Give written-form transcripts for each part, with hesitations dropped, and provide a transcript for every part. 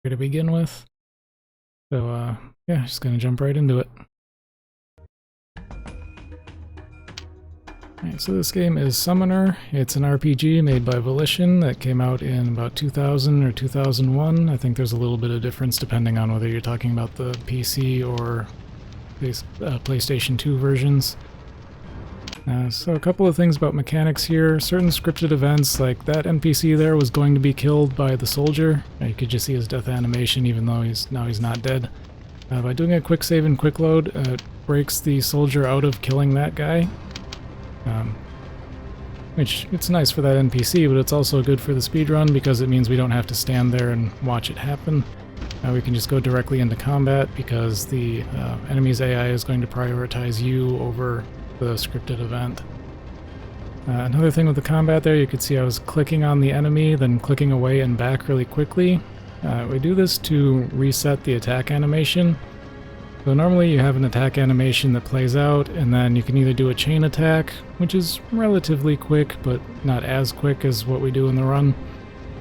to begin with. So yeah, just gonna jump right into it. Alright, so this game is Summoner. It's an RPG made by Volition that came out in about 2000 or 2001. I think there's a little bit of difference depending on whether you're talking about the PC or PlayStation 2 versions. So a couple of things about mechanics here. Certain scripted events, like that NPC there was going to be killed by the soldier. You could just see his death animation even though he's not dead. By doing a quick save and quick load, it breaks the soldier out of killing that guy. Which, it's nice for that NPC, but it's also good for the speedrun because it means we don't have to stand there and watch it happen. We can just go directly into combat because the enemy's AI is going to prioritize you over the scripted event. Another thing with the combat there, you could see I was clicking on the enemy, then clicking away and back really quickly. We do this to reset the attack animation. So normally you have an attack animation that plays out, and then you can either do a chain attack, which is relatively quick, but not as quick as what we do in the run,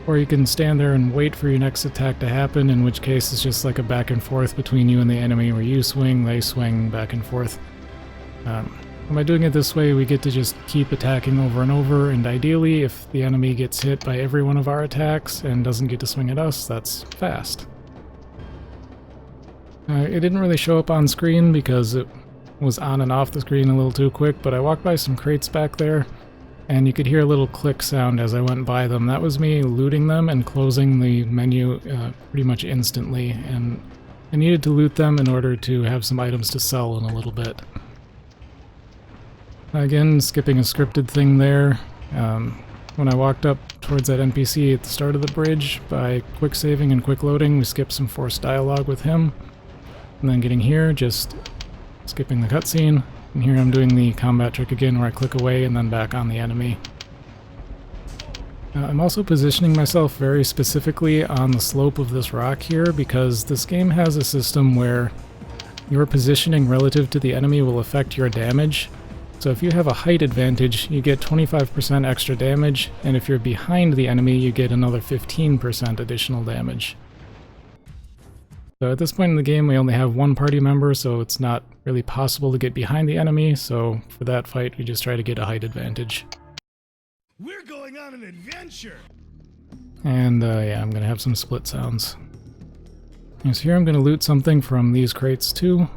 or you can stand there and wait for your next attack to happen, in which case it's just like a back and forth between you and the enemy, where you swing, they swing, back and forth. By doing it this way, we get to just keep attacking over and over, and ideally, if the enemy gets hit by every one of our attacks and doesn't get to swing at us, that's fast. It didn't really show up on screen because it was on and off the screen a little too quick, but I walked by some crates back there, and you could hear a little click sound as I went by them. That was me looting them and closing the menu pretty much instantly, and I needed to loot them in order to have some items to sell in a little bit. Again, skipping a scripted thing there. When I walked up towards that NPC at the start of the bridge, by quick saving and quick loading, we skipped some forced dialogue with him. And then getting here, just skipping the cutscene. And here I'm doing the combat trick again where I click away and then back on the enemy. I'm also positioning myself very specifically on the slope of this rock here because this game has a system where your positioning relative to the enemy will affect your damage. So if you have a height advantage, you get 25% extra damage, and if you're behind the enemy, you get another 15% additional damage. So at this point in the game, we only have one party member, so it's not really possible to get behind the enemy, so for that fight, we just try to get a height advantage. We're going on an adventure! And yeah, I'm gonna have some split sounds. And so here I'm gonna loot something from these crates too.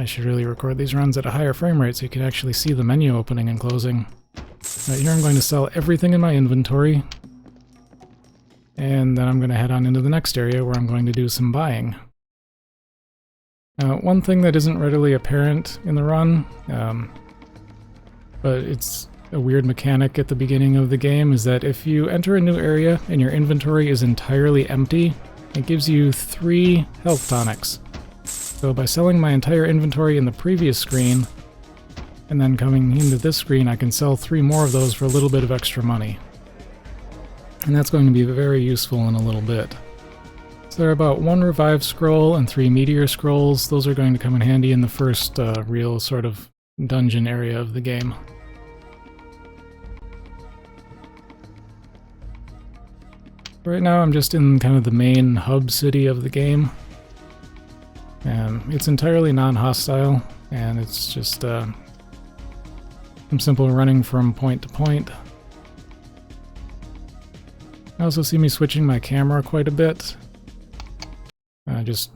I should really record these runs at a higher frame rate so you can actually see the menu opening and closing. Right here I'm going to sell everything in my inventory. And then I'm going to head on into the next area where I'm going to do some buying. One thing that isn't readily apparent in the run, but it's a weird mechanic at the beginning of the game, is that if you enter a new area and your inventory is entirely empty, it gives you 3 health tonics. So by selling my entire inventory in the previous screen, and then coming into this screen, I can sell 3 more of those for a little bit of extra money. And that's going to be very useful in a little bit. So there are about 1 revive scroll and 3 meteor scrolls. Those are going to come in handy in the first real sort of dungeon area of the game. Right now I'm just in kind of the main hub city of the game. It's entirely non-hostile, and it's just some simple running from point to point. You also see me switching my camera quite a bit. Just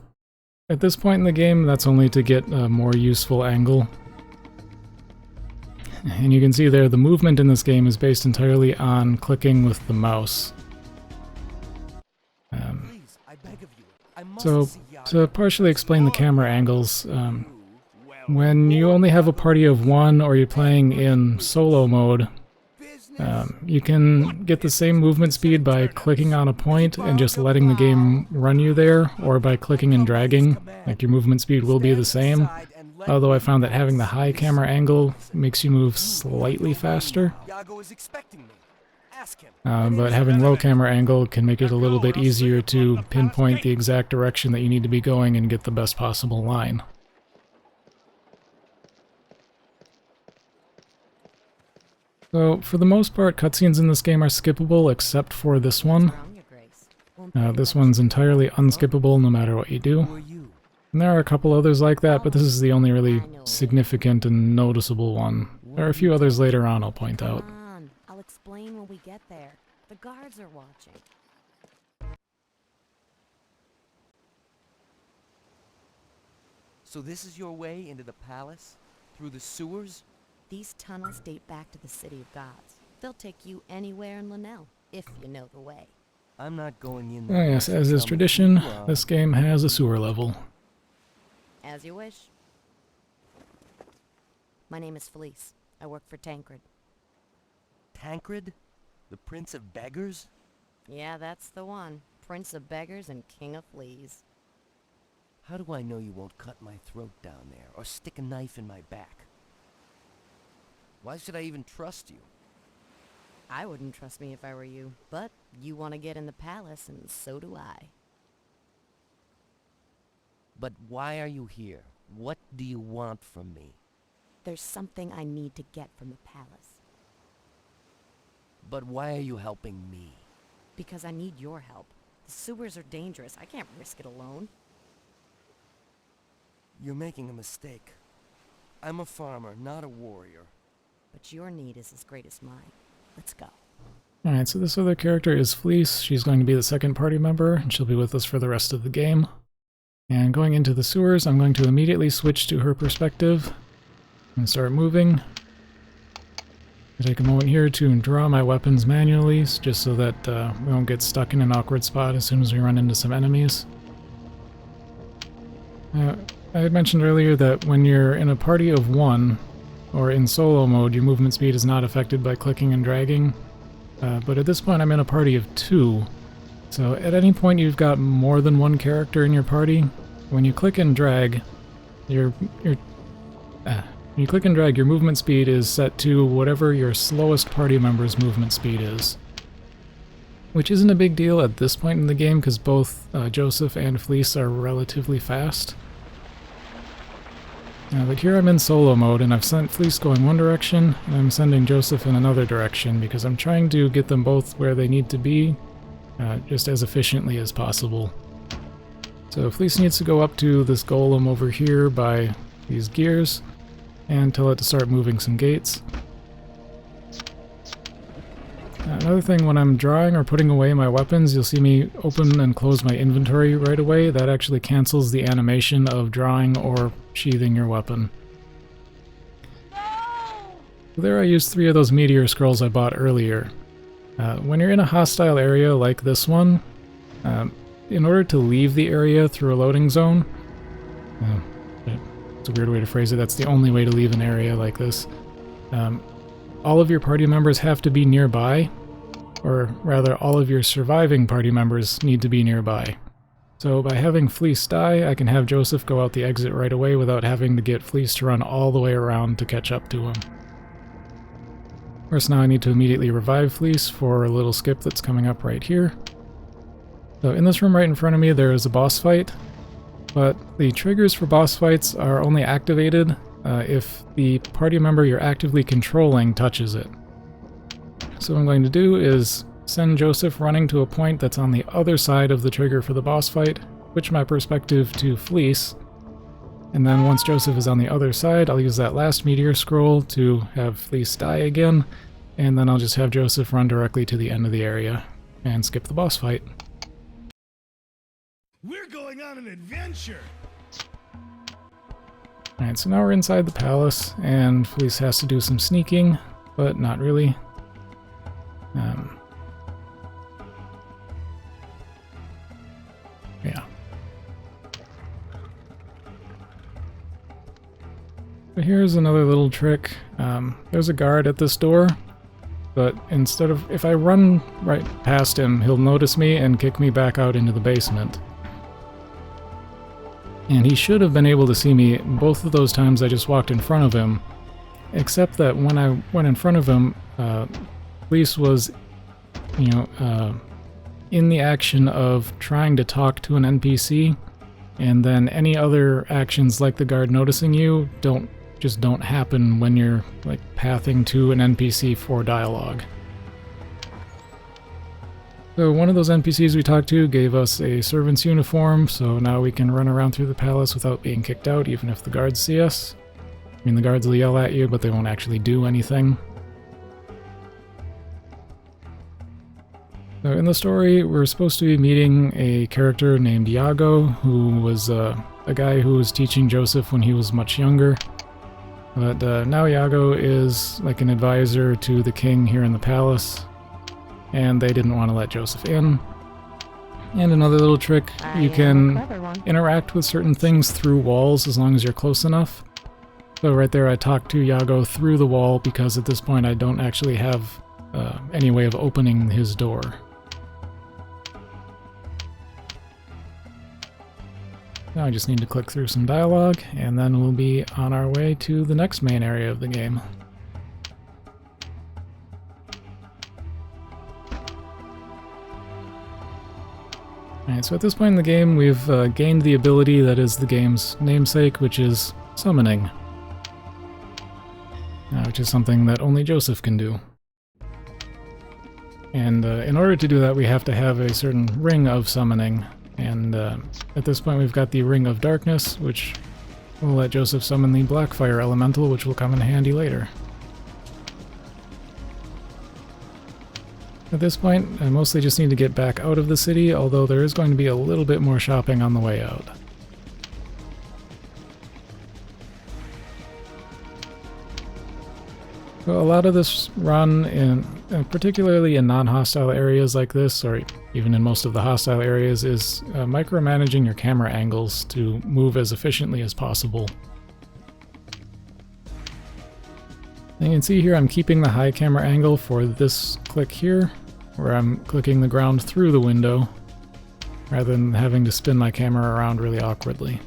at this point in the game, that's only to get a more useful angle. And you can see there, the movement in this game is based entirely on clicking with the mouse. So, to partially explain the camera angles, when you only have a party of 1 or you're playing in solo mode, you can get the same movement speed by clicking on a point and just letting the game run you there, or by clicking and dragging. Like, your movement speed will be the same, although I found that having the high camera angle makes you move slightly faster. But having low camera angle can make it a little bit easier to pinpoint the exact direction that you need to be going and get the best possible line. So, for the most part, cutscenes in this game are skippable except for this one. This one's entirely unskippable no matter what you do. And there are a couple others like that, but this is the only really significant and noticeable one. There are a few others later on I'll point out. Come on, I'll explain when we get there. The guards are watching. So this is your way into the palace? Through the sewers? These tunnels date back to the City of Gods. They'll take you anywhere in Linnell, if you know the way. I'm not going in Oh there. yes, as is tradition, this game has a sewer level. As you wish. My name is Felice. I work for Tancred. Tancred? The Prince of Beggars? Yeah, that's the one. Prince of Beggars and King of Fleas. How do I know you won't cut my throat down there, or stick a knife in my back? Why should I even trust you? I wouldn't trust me if I were you, but you want to get in the palace, and so do I. But why are you here? What do you want from me? There's something I need to get from the palace. But why are you helping me? Because I need your help. The sewers are dangerous. I can't risk it alone. You're making a mistake. I'm a farmer, not a warrior. But your need is as great as mine. Let's go. Alright, so this other character is Fleece. She's going to be the second party member, and she'll be with us for the rest of the game. And going into the sewers, I'm going to immediately switch to her perspective and start moving. I'll take a moment here to draw my weapons manually, just so that we won't get stuck in an awkward spot as soon as we run into some enemies. I had mentioned earlier that when you're in a party of one, or in solo mode, your movement speed is not affected by clicking and dragging. But at this point I'm in a party of two, so at any point you've got more than one character in your party, when you click and drag, your movement speed is set to whatever your slowest party member's movement speed is. Which isn't a big deal at this point in the game, because both Joseph and Fleece are relatively fast. But here I'm in solo mode, and I've sent Fleece going one direction, and I'm sending Joseph in another direction, because I'm trying to get them both where they need to be, just as efficiently as possible. So Fleece needs to go up to this golem over here by these gears, and tell it to start moving some gates. Another thing, when I'm drawing or putting away my weapons, you'll see me open and close my inventory right away. That actually cancels the animation of drawing or sheathing your weapon. So there I used 3 of those meteor scrolls I bought earlier. When you're in a hostile area like this one, in order to leave the area through a loading zone, it's a weird way to phrase it, that's the only way to leave an area like this, all of your party members have to be nearby, or rather all of your surviving party members need to be nearby. So by having Fleece die, I can have Joseph go out the exit right away without having to get Fleece to run all the way around to catch up to him. Of course, now I need to immediately revive Fleece for a little skip that's coming up right here. So in this room right in front of me there is a boss fight, but the triggers for boss fights are only activated if the party member you're actively controlling touches it. So what I'm going to do is send Joseph running to a point that's on the other side of the trigger for the boss fight, switch my perspective to Fleece, and then once Joseph is on the other side, I'll use that last meteor scroll to have Fleece die again, and then I'll just have Joseph run directly to the end of the area and skip the boss fight. We're going on an adventure. Alright, so now we're inside the palace, and Fleece has to do some sneaking, but not really. Yeah. But here's another little trick. There's a guard at this door, but instead of, if I run right past him, he'll notice me and kick me back out into the basement. And he should have been able to see me both of those times I just walked in front of him, except that when I went in front of him, Fleece was, in the action of trying to talk to an NPC, and then any other actions like the guard noticing you don't just don't happen when you're like pathing to an NPC for dialogue. So one of those NPCs we talked to gave us a servant's uniform, so now we can run around through the palace without being kicked out, even if the guards see us. I mean, the guards will yell at you, but they won't actually do anything. So in the story, we're supposed to be meeting a character named Iago, who was a guy who was teaching Joseph when he was much younger. But now Iago is like an advisor to the king here in the palace, and they didn't want to let Joseph in. And another little trick, you can interact with certain things through walls as long as you're close enough. So right there I talked to Iago through the wall because at this point I don't actually have any way of opening his door. Now I just need to click through some dialogue, and then we'll be on our way to the next main area of the game. Alright, so at this point in the game we've gained the ability that is the game's namesake, which is summoning. Which is something that only Joseph can do. And in order to do that we have to have a certain ring of summoning. And at this point we've got the Ring of Darkness, which will let Joseph summon the Blackfire Elemental, which will come in handy later. At this point, I mostly just need to get back out of the city, although there is going to be a little bit more shopping on the way out. So a lot of this run, particularly in non-hostile areas like this, or even in most of the hostile areas, is micromanaging your camera angles to move as efficiently as possible. You can see here I'm keeping the high camera angle for this click here, where I'm clicking the ground through the window, rather than having to spin my camera around really awkwardly.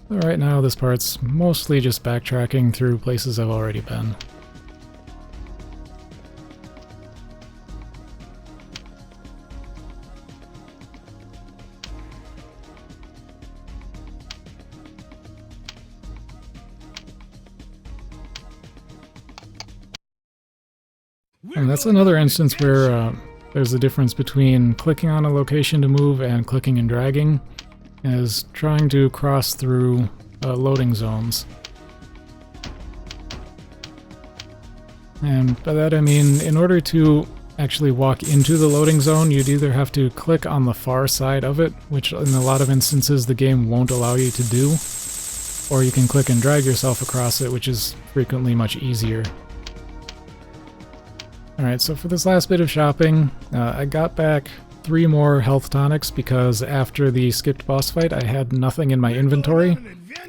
So right now this part's mostly just backtracking through places I've already been. And that's another instance where there's a difference between clicking on a location to move and clicking and dragging, as trying to cross through loading zones. And by that I mean, in order to actually walk into the loading zone, you'd either have to click on the far side of it, which in a lot of instances the game won't allow you to do, or you can click and drag yourself across it, which is frequently much easier. Alright, so for this last bit of shopping, I got back 3 more health tonics because after the skipped boss fight I had nothing in my inventory.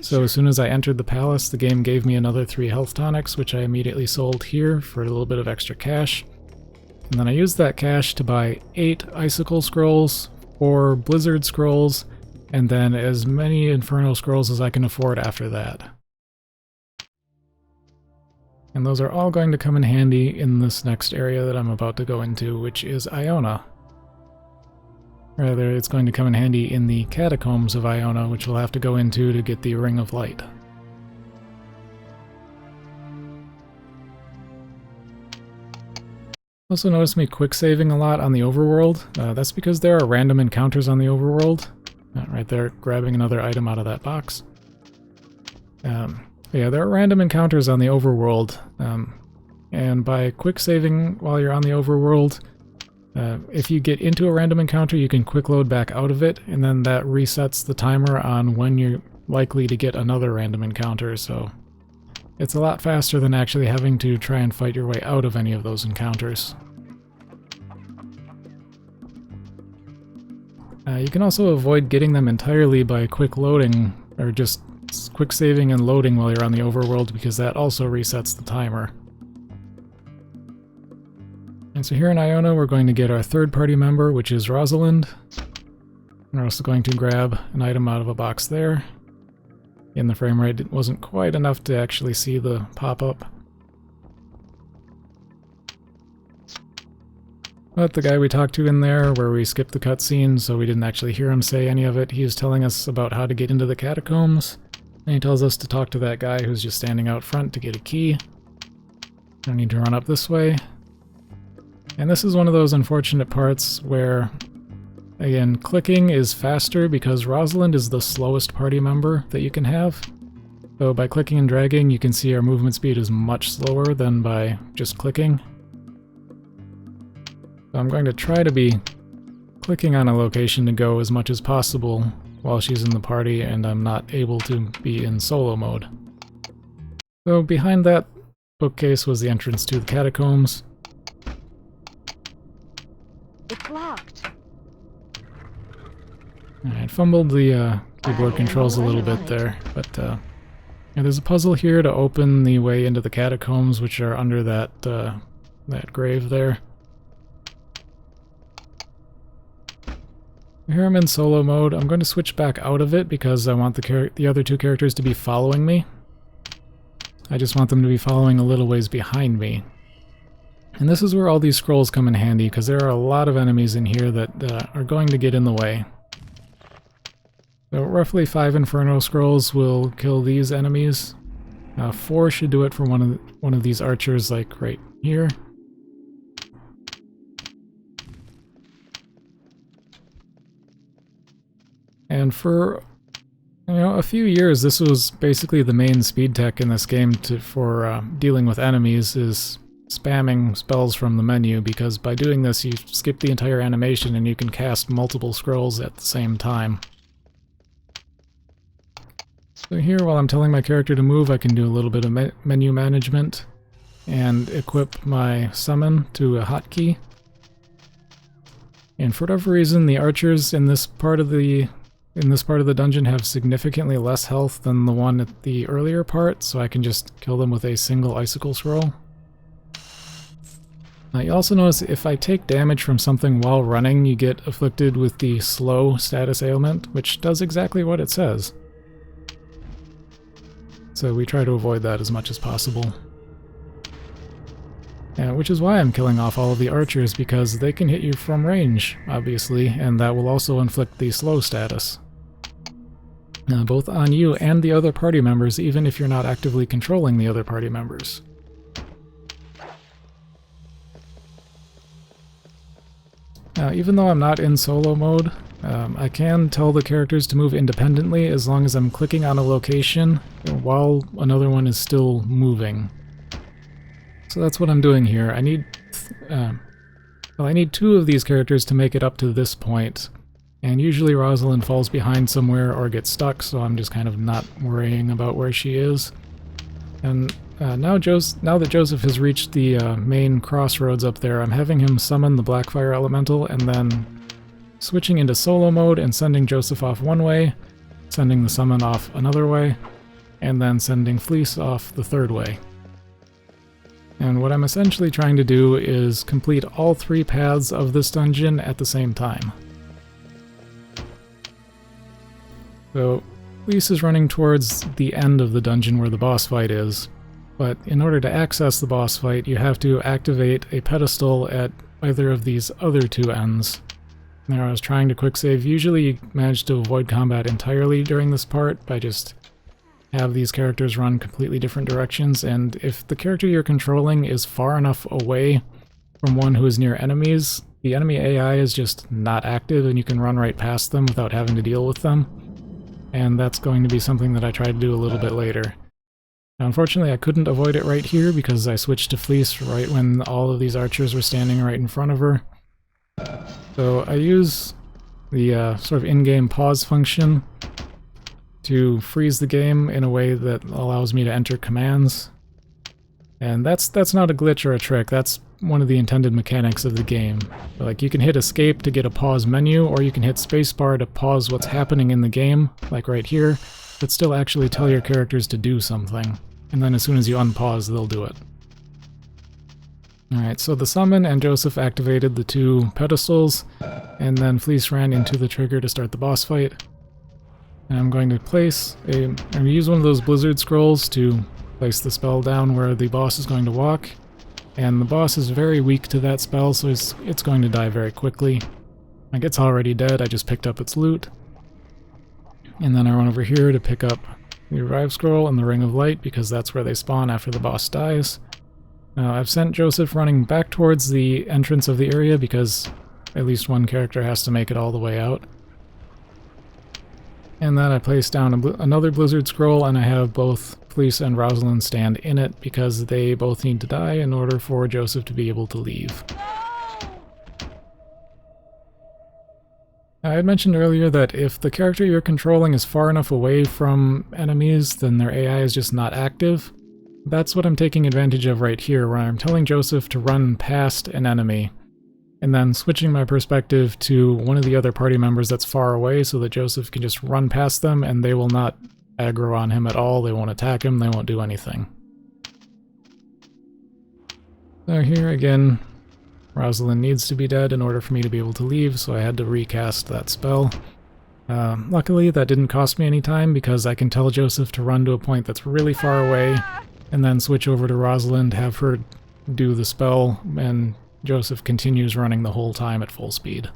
So as soon as I entered the palace, the game gave me another 3 health tonics, which I immediately sold here for a little bit of extra cash. And then I used that cash to buy 8 icicle scrolls, 4 blizzard scrolls, and then as many inferno scrolls as I can afford after that. And those are all going to come in handy in this next area that I'm about to go into, which is Iona. Rather, it's going to come in handy in the catacombs of Iona, which we'll have to go into to get the Ring of Light. Also notice me quick saving a lot on the overworld. That's because there are random encounters on the overworld. Right there, grabbing another item out of that box. Yeah, there are random encounters on the overworld, and by quick saving while you're on the overworld, if you get into a random encounter you can quick load back out of it, and then that resets the timer on when you're likely to get another random encounter, so it's a lot faster than actually having to try and fight your way out of any of those encounters. You can also avoid getting them entirely by quick loading, or just quick saving and loading while you're on the overworld, because that also resets the timer. And so here in Iona we're going to get our third party member, which is Rosalind. We're also going to grab an item out of a box there. In the frame rate it wasn't quite enough to actually see the pop-up. But the guy we talked to in there, where we skipped the cutscene so we didn't actually hear him say any of it, he was telling us about how to get into the catacombs. And he tells us to talk to that guy who's just standing out front to get a key. I need to run up this way. And this is one of those unfortunate parts where, again, clicking is faster because Rosalind is the slowest party member that you can have. So by clicking and dragging, you can see our movement speed is much slower than by just clicking. So I'm going to try to be clicking on a location to go as much as possible while she's in the party and I'm not able to be in solo mode. So behind that bookcase was the entrance to the catacombs. It's locked. I fumbled the keyboard controls a little bit there, but yeah, there's a puzzle here to open the way into the catacombs, which are under that that grave there. Here I'm in solo mode. I'm going to switch back out of it because I want the other two characters to be following me. I just want them to be following a little ways behind me. And this is where all these scrolls come in handy, because there are a lot of enemies in here that are going to get in the way. So roughly 5 Inferno scrolls will kill these enemies. 4 should do it for one of these archers, like right here. And for, a few years, this was basically the main speed tech in this game for dealing with enemies, is spamming spells from the menu, because by doing this you skip the entire animation and you can cast multiple scrolls at the same time. So here, while I'm telling my character to move, I can do a little bit of menu management and equip my summon to a hotkey. And for whatever reason, the archers in this part of the dungeon have significantly less health than the one at the earlier part, so I can just kill them with a single icicle scroll. You also notice if I take damage from something while running, you get afflicted with the slow status ailment, which does exactly what it says. So we try to avoid that as much as possible. Which is why I'm killing off all of the archers, because they can hit you from range, obviously, and that will also inflict the slow status. Both on you and the other party members, even if you're not actively controlling the other party members. Even though I'm not in solo mode, I can tell the characters to move independently as long as I'm clicking on a location while another one is still moving. So that's what I'm doing here. I need 2 of these characters to make it up to this point. And usually Rosalind falls behind somewhere or gets stuck, so I'm just kind of not worrying about where she is. And now that Joseph has reached the main crossroads up there, I'm having him summon the Blackfire Elemental and then switching into solo mode and sending Joseph off one way, sending the summon off another way, and then sending Fleece off the third way. And what I'm essentially trying to do is complete all 3 paths of this dungeon at the same time. So, Fleece is running towards the end of the dungeon where the boss fight is, but in order to access the boss fight, you have to activate a pedestal at either of these other 2 ends. There, I was trying to quick save. Usually you manage to avoid combat entirely during this part by just have these characters run completely different directions, and if the character you're controlling is far enough away from one who is near enemies, the enemy AI is just not active and you can run right past them without having to deal with them. And that's going to be something that I try to do a little bit later. Now, unfortunately, I couldn't avoid it right here because I switched to Fleece right when all of these archers were standing right in front of her. So I use the sort of in-game pause function to freeze the game in a way that allows me to enter commands. And that's not a glitch or a trick, that's one of the intended mechanics of the game. Like, you can hit escape to get a pause menu, or you can hit spacebar to pause what's happening in the game, like right here, but still actually tell your characters to do something. And then as soon as you unpause, they'll do it. Alright, so the summon and Joseph activated the 2 pedestals, and then Fleece ran into the trigger to start the boss fight. And I'm going to I'm going to use one of those blizzard scrolls to place the spell down where the boss is going to walk. And the boss is very weak to that spell, so it's going to die very quickly. Like, it's already dead, I just picked up its loot. And then I run over here to pick up the Revive Scroll and the Ring of Light, because that's where they spawn after the boss dies. Now, I've sent Joseph running back towards the entrance of the area, because at least one character has to make it all the way out. And then I place down another Blizzard Scroll, and I have both Fleece and Rosalind stand in it, because they both need to die in order for Joseph to be able to leave. I had mentioned earlier that if the character you're controlling is far enough away from enemies, then their AI is just not active. That's what I'm taking advantage of right here, where I'm telling Joseph to run past an enemy, and then switching my perspective to one of the other party members that's far away so that Joseph can just run past them and they will not aggro on him at all, they won't attack him, they won't do anything. So here again, Rosalind needs to be dead in order for me to be able to leave, so I had to recast that spell. Luckily that didn't cost me any time, because I can tell Joseph to run to a point that's really far away, and then switch over to Rosalind, have her do the spell, and Joseph continues running the whole time at full speed.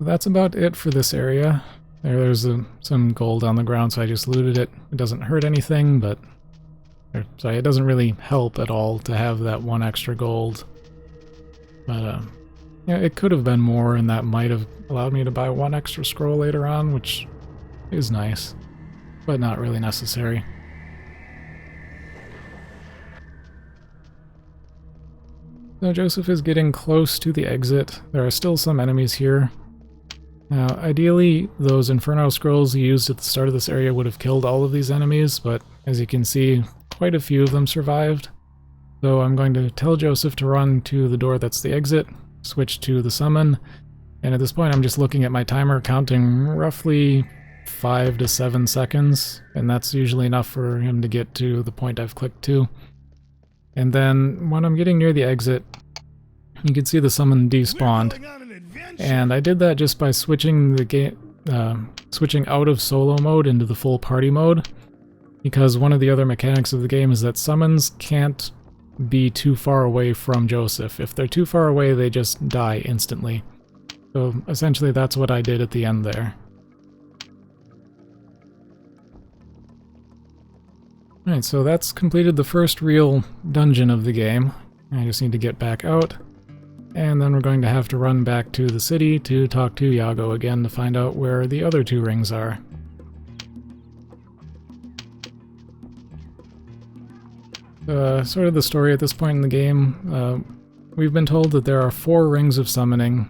That's about it for this area. There's some gold on the ground, so I just looted it. It doesn't hurt anything, but... Sorry, it doesn't really help at all to have that one extra gold. But, yeah, it could have been more, and that might have allowed me to buy one extra scroll later on, which is nice, but not really necessary. So Joseph is getting close to the exit. There are still some enemies here. Now, ideally, those Inferno scrolls used at the start of this area would have killed all of these enemies, but as you can see, quite a few of them survived. So I'm going to tell Joseph to run to the door that's the exit, switch to the summon, and at this point I'm just looking at my timer, counting roughly 5 to 7 seconds, and that's usually enough for him to get to the point I've clicked to. And then when I'm getting near the exit, you can see the summon despawned. And I did that just by switching the game, switching out of solo mode into the full party mode, because one of the other mechanics of the game is that summons can't be too far away from Joseph. If they're too far away, they just die instantly. So essentially that's what I did at the end there. Alright, so that's completed the first real dungeon of the game. I just need to get back out. And then we're going to have to run back to the city to talk to Iago again to find out where the other 2 rings are. Sort of the story at this point in the game, we've been told that there are 4 rings of summoning,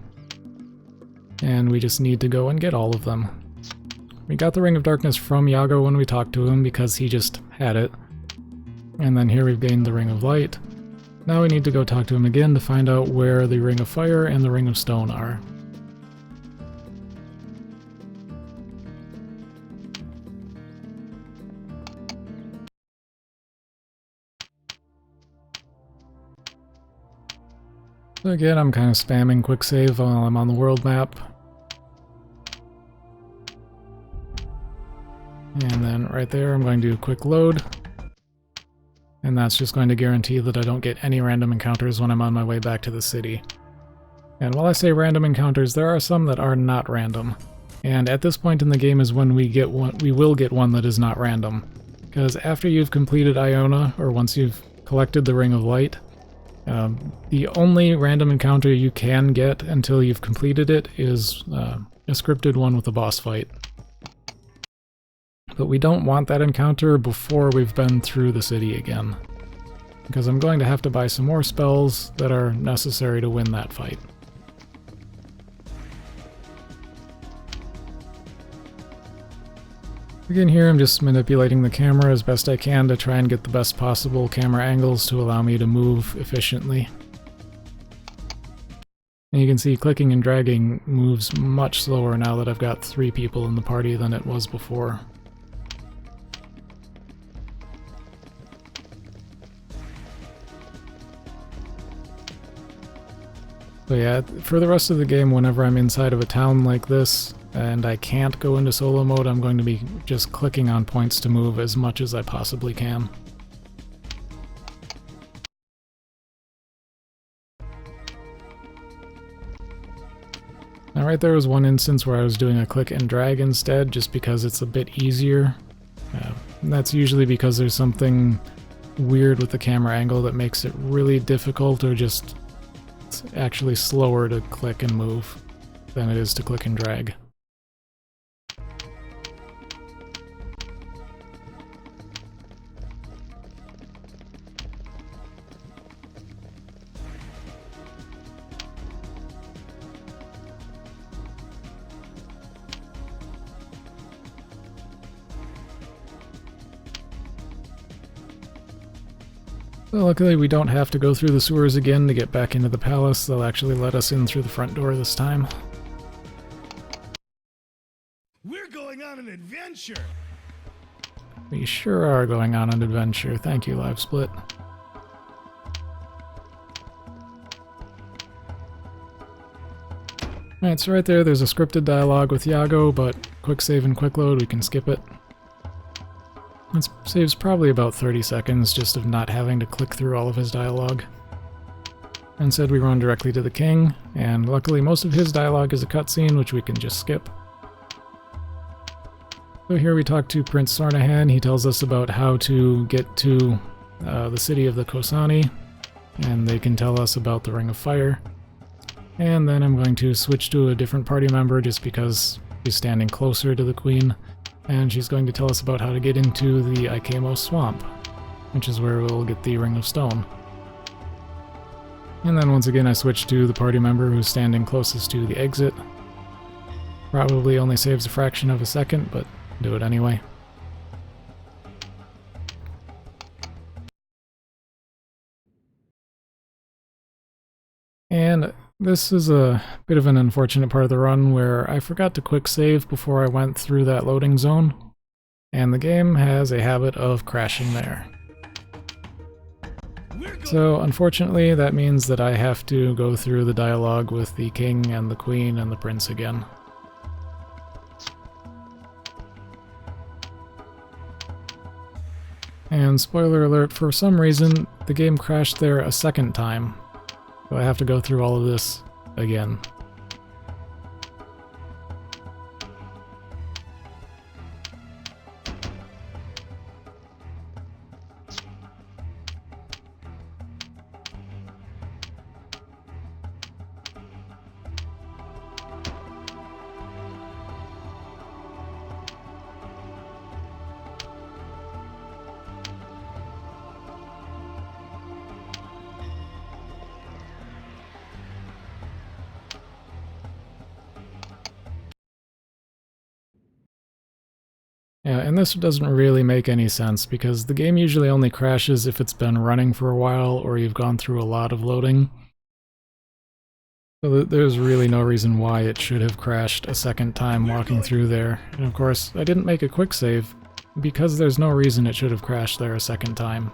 and we just need to go and get all of them. We got the Ring of Darkness from Iago when we talked to him because he just had it. And then here we've gained the Ring of Light. Now we need to go talk to him again to find out where the Ring of Fire and the Ring of Stone are. So again, I'm kind of spamming quick save while I'm on the world map. And then right there I'm going to do a quick load. And that's just going to guarantee that I don't get any random encounters when I'm on my way back to the city. And while I say random encounters, there are some that are not random. And at this point in the game is when we will get one that is not random. Because after you've completed Iona, or once you've collected the Ring of Light, the only random encounter you can get until you've completed it is a scripted one with a boss fight. But we don't want that encounter before we've been through the city again, because I'm going to have to buy some more spells that are necessary to win that fight. Again, here I'm just manipulating the camera as best I can to try and get the best possible camera angles to allow me to move efficiently. And you can see clicking and dragging moves much slower now that I've got 3 people in the party than it was before. So yeah, for the rest of the game, whenever I'm inside of a town like this, and I can't go into solo mode, I'm going to be just clicking on points to move as much as I possibly can. Now right there was one instance where I was doing a click and drag instead, just because it's a bit easier. And that's usually because there's something weird with the camera angle that makes it really difficult, or just it's actually slower to click and move than it is to click and drag. So luckily we don't have to go through the sewers again to get back into the palace. They'll actually let us in through the front door this time. We're going on an adventure. We sure are going on an adventure. Thank you, LiveSplit. Alright, so right there's a scripted dialogue with Iago, but quick save and quick load, we can skip it. It saves probably about 30 seconds just of not having to click through all of his dialogue. Instead we run directly to the king, and luckily most of his dialogue is a cutscene, which we can just skip. So here we talk to Prince Sornahan. He tells us about how to get to the city of the Kosani, and they can tell us about the Ring of Fire. And then I'm going to switch to a different party member just because he's standing closer to the queen, and she's going to tell us about how to get into the Ikemo swamp, which is where we'll get the Ring of Stone. And then once again I switch to the party member who's standing closest to the exit. Probably only saves a fraction of a second, but do it anyway. And this is a bit of an unfortunate part of the run where I forgot to quick save before I went through that loading zone, and the game has a habit of crashing there. So unfortunately that means that I have to go through the dialogue with the king and the queen and the prince again. And spoiler alert, for some reason the game crashed there a second time. So I have to go through all of this again. Yeah, and this doesn't really make any sense, because the game usually only crashes if it's been running for a while or you've gone through a lot of loading. So there's really no reason why it should have crashed a second time walking through there. And of course, I didn't make a quick save, because there's no reason it should have crashed there a second time.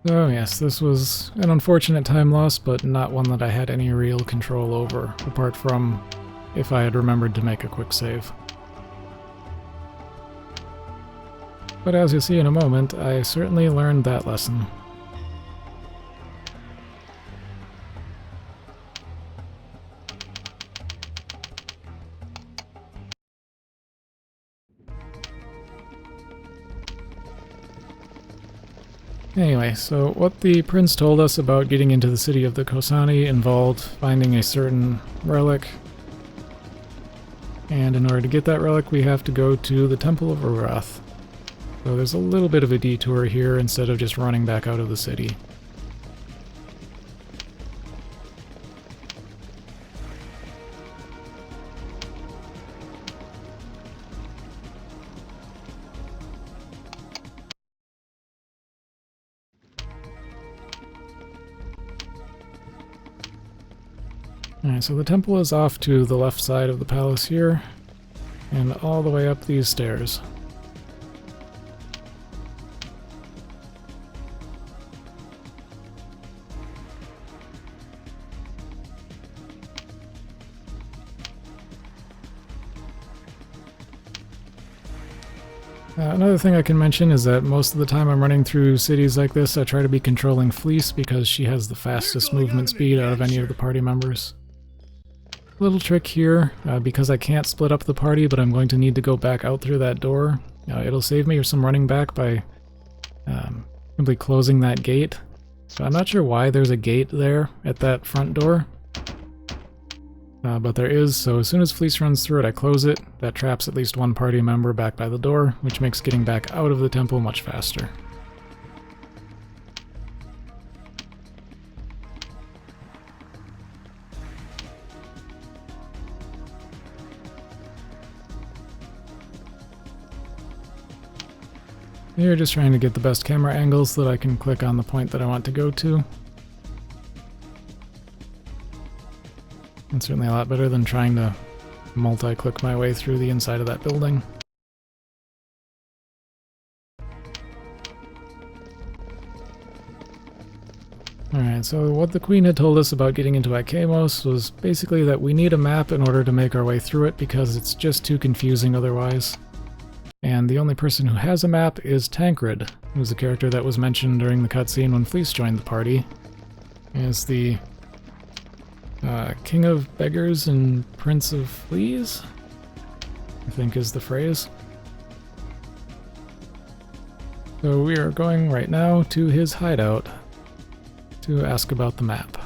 So yes, this was an unfortunate time loss, but not one that I had any real control over, apart from if I had remembered to make a quick save. But as you'll see in a moment, I certainly learned that lesson. Anyway, so what the prince told us about getting into the city of the Kosani involved finding a certain relic. And in order to get that relic, we have to go to the Temple of Urath. So there's a little bit of a detour here instead of just running back out of the city. Alright, so the temple is off to the left side of the palace here, and all the way up these stairs. Another thing I can mention is that most of the time I'm running through cities like this, I try to be controlling Fleece because she has the fastest movement speed out of any of the party members. Little trick here, because I can't split up the party, but I'm going to need to go back out through that door. It'll save me some running back by simply closing that gate. So I'm not sure why there's a gate there at that front door. But there is, so as soon as Fleece runs through it, I close it. That traps at least one party member back by the door, which makes getting back out of the temple much faster. Here, just trying to get the best camera angles so that I can click on the point that I want to go to. It's certainly a lot better than trying to multi-click my way through the inside of that building. Alright, so what the Queen had told us about getting into Ikemos was basically that we need a map in order to make our way through it because it's just too confusing otherwise. And the only person who has a map is Tancred, who's a character that was mentioned during the cutscene when Fleece joined the party. Is the King of Beggars and Prince of Fleas, I think is the phrase. So we are going right now to his hideout to ask about the map.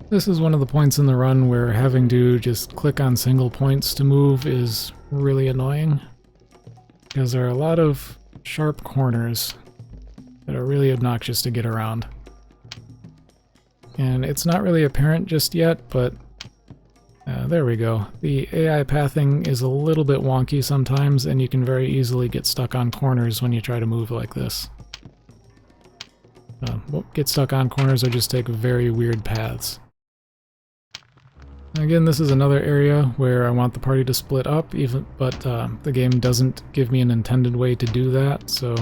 This is one of the points in the run where having to just click on single points to move is really annoying, because there are a lot of sharp corners that are really obnoxious to get around. And it's not really apparent just yet, but there we go. The AI pathing is a little bit wonky sometimes, and you can very easily get stuck on corners when you try to move like this. Get stuck on corners or just take very weird paths. Again, this is another area where I want the party to split up, but the game doesn't give me an intended way to do that, so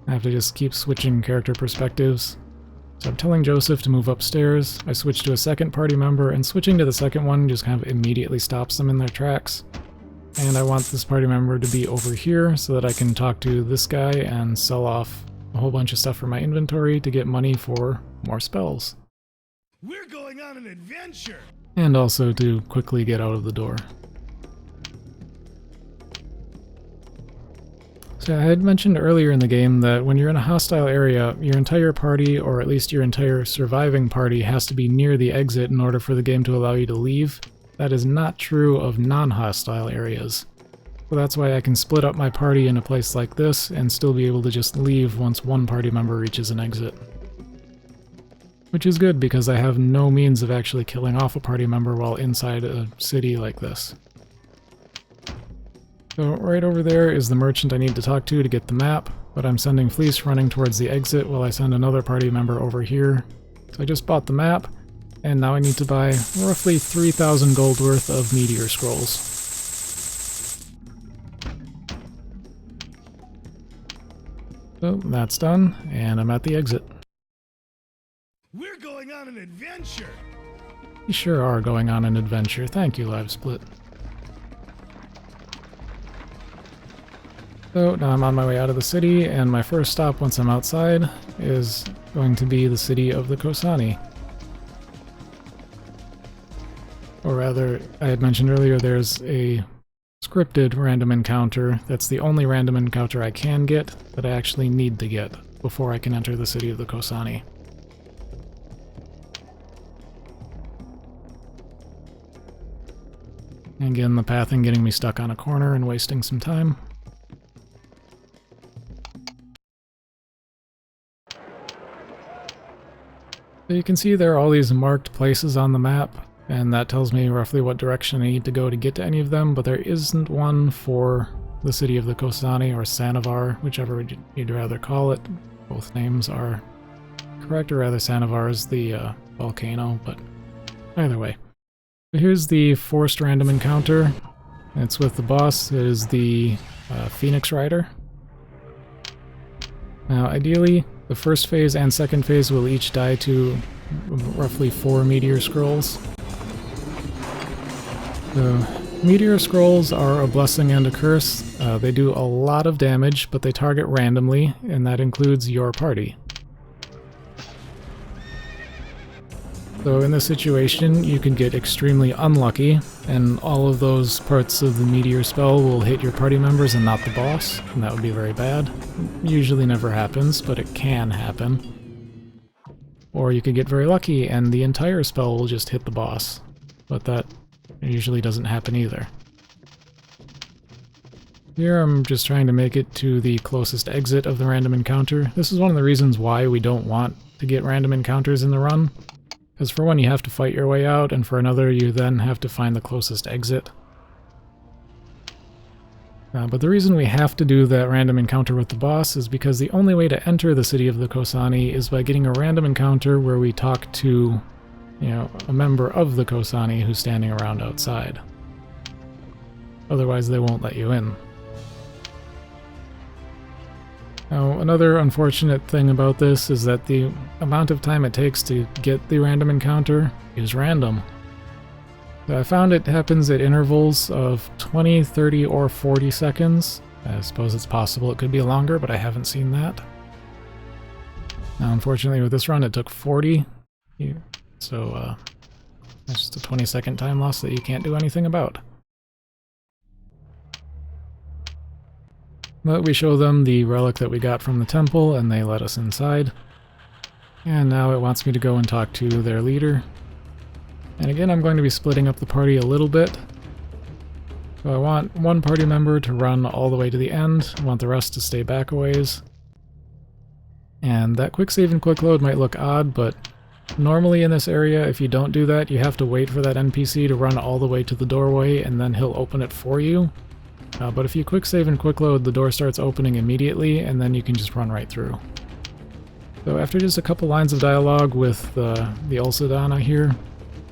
I have to just keep switching character perspectives. So I'm telling Joseph to move upstairs, I switch to a second party member, and switching to the second one just kind of immediately stops them in their tracks. And I want this party member to be over here so that I can talk to this guy and sell off a whole bunch of stuff from my inventory to get money for more spells. We're going on an adventure! And also to quickly get out of the door. So I had mentioned earlier in the game that when you're in a hostile area, your entire party, or at least your entire surviving party, has to be near the exit in order for the game to allow you to leave. That is not true of non-hostile areas. So that's why I can split up my party in a place like this and still be able to just leave once one party member reaches an exit. Which is good because I have no means of actually killing off a party member while inside a city like this. So right over there is the merchant I need to talk to get the map, but I'm sending Fleece running towards the exit while I send another party member over here. So I just bought the map, and now I need to buy roughly 3,000 gold worth of meteor scrolls. So that's done, and I'm at the exit. We're going on an adventure! We sure are going on an adventure. Thank you, LiveSplit. So now I'm on my way out of the city, and my first stop once I'm outside is going to be the city of the Kosani. Or rather, I had mentioned earlier there's a scripted random encounter that's the only random encounter I can get that I actually need to get before I can enter the city of the Kosani. Again, the pathing getting me stuck on a corner and wasting some time. So you can see there are all these marked places on the map, and that tells me roughly what direction I need to go to get to any of them, but there isn't one for the city of the Kosani, or Sanavar, whichever you'd rather call it. Both names are correct, or rather Sanavar is the volcano, but either way. So here's the forced random encounter. It's with the boss. It is the Phoenix Rider. Now ideally, the first phase and second phase will each die to roughly 4 meteor scrolls. The meteor scrolls are a blessing and a curse. They do a lot of damage, but they target randomly, and that includes your party. So in this situation, you can get extremely unlucky, and all of those parts of the meteor spell will hit your party members and not the boss, and that would be very bad. Usually never happens, but it can happen. Or you could get very lucky and the entire spell will just hit the boss, but that usually doesn't happen either. Here I'm just trying to make it to the closest exit of the random encounter. This is one of the reasons why we don't want to get random encounters in the run. Because for one, you have to fight your way out, and for another, you then have to find the closest exit. But the reason we have to do that random encounter with the boss is because the only way to enter the city of the Kosani is by getting a random encounter where we talk to, a member of the Kosani who's standing around outside. Otherwise, they won't let you in. Now, another unfortunate thing about this is that the amount of time it takes to get the random encounter is random. I found it happens at intervals of 20, 30, or 40 seconds. I suppose it's possible it could be longer, but I haven't seen that. Now, unfortunately, with this run, it took 40, so that's just a 20-second time loss that you can't do anything about. But we show them the relic that we got from the temple, and they let us inside. And now it wants me to go and talk to their leader. And again, I'm going to be splitting up the party a little bit. So I want one party member to run all the way to the end. I want the rest to stay back a ways. And that quick save and quick load might look odd, but normally in this area, if you don't do that, you have to wait for that NPC to run all the way to the doorway, and then he'll open it for you. But if you quick save and quick load, the door starts opening immediately, and then you can just run right through. So after just a couple lines of dialogue with the Ulsadana here,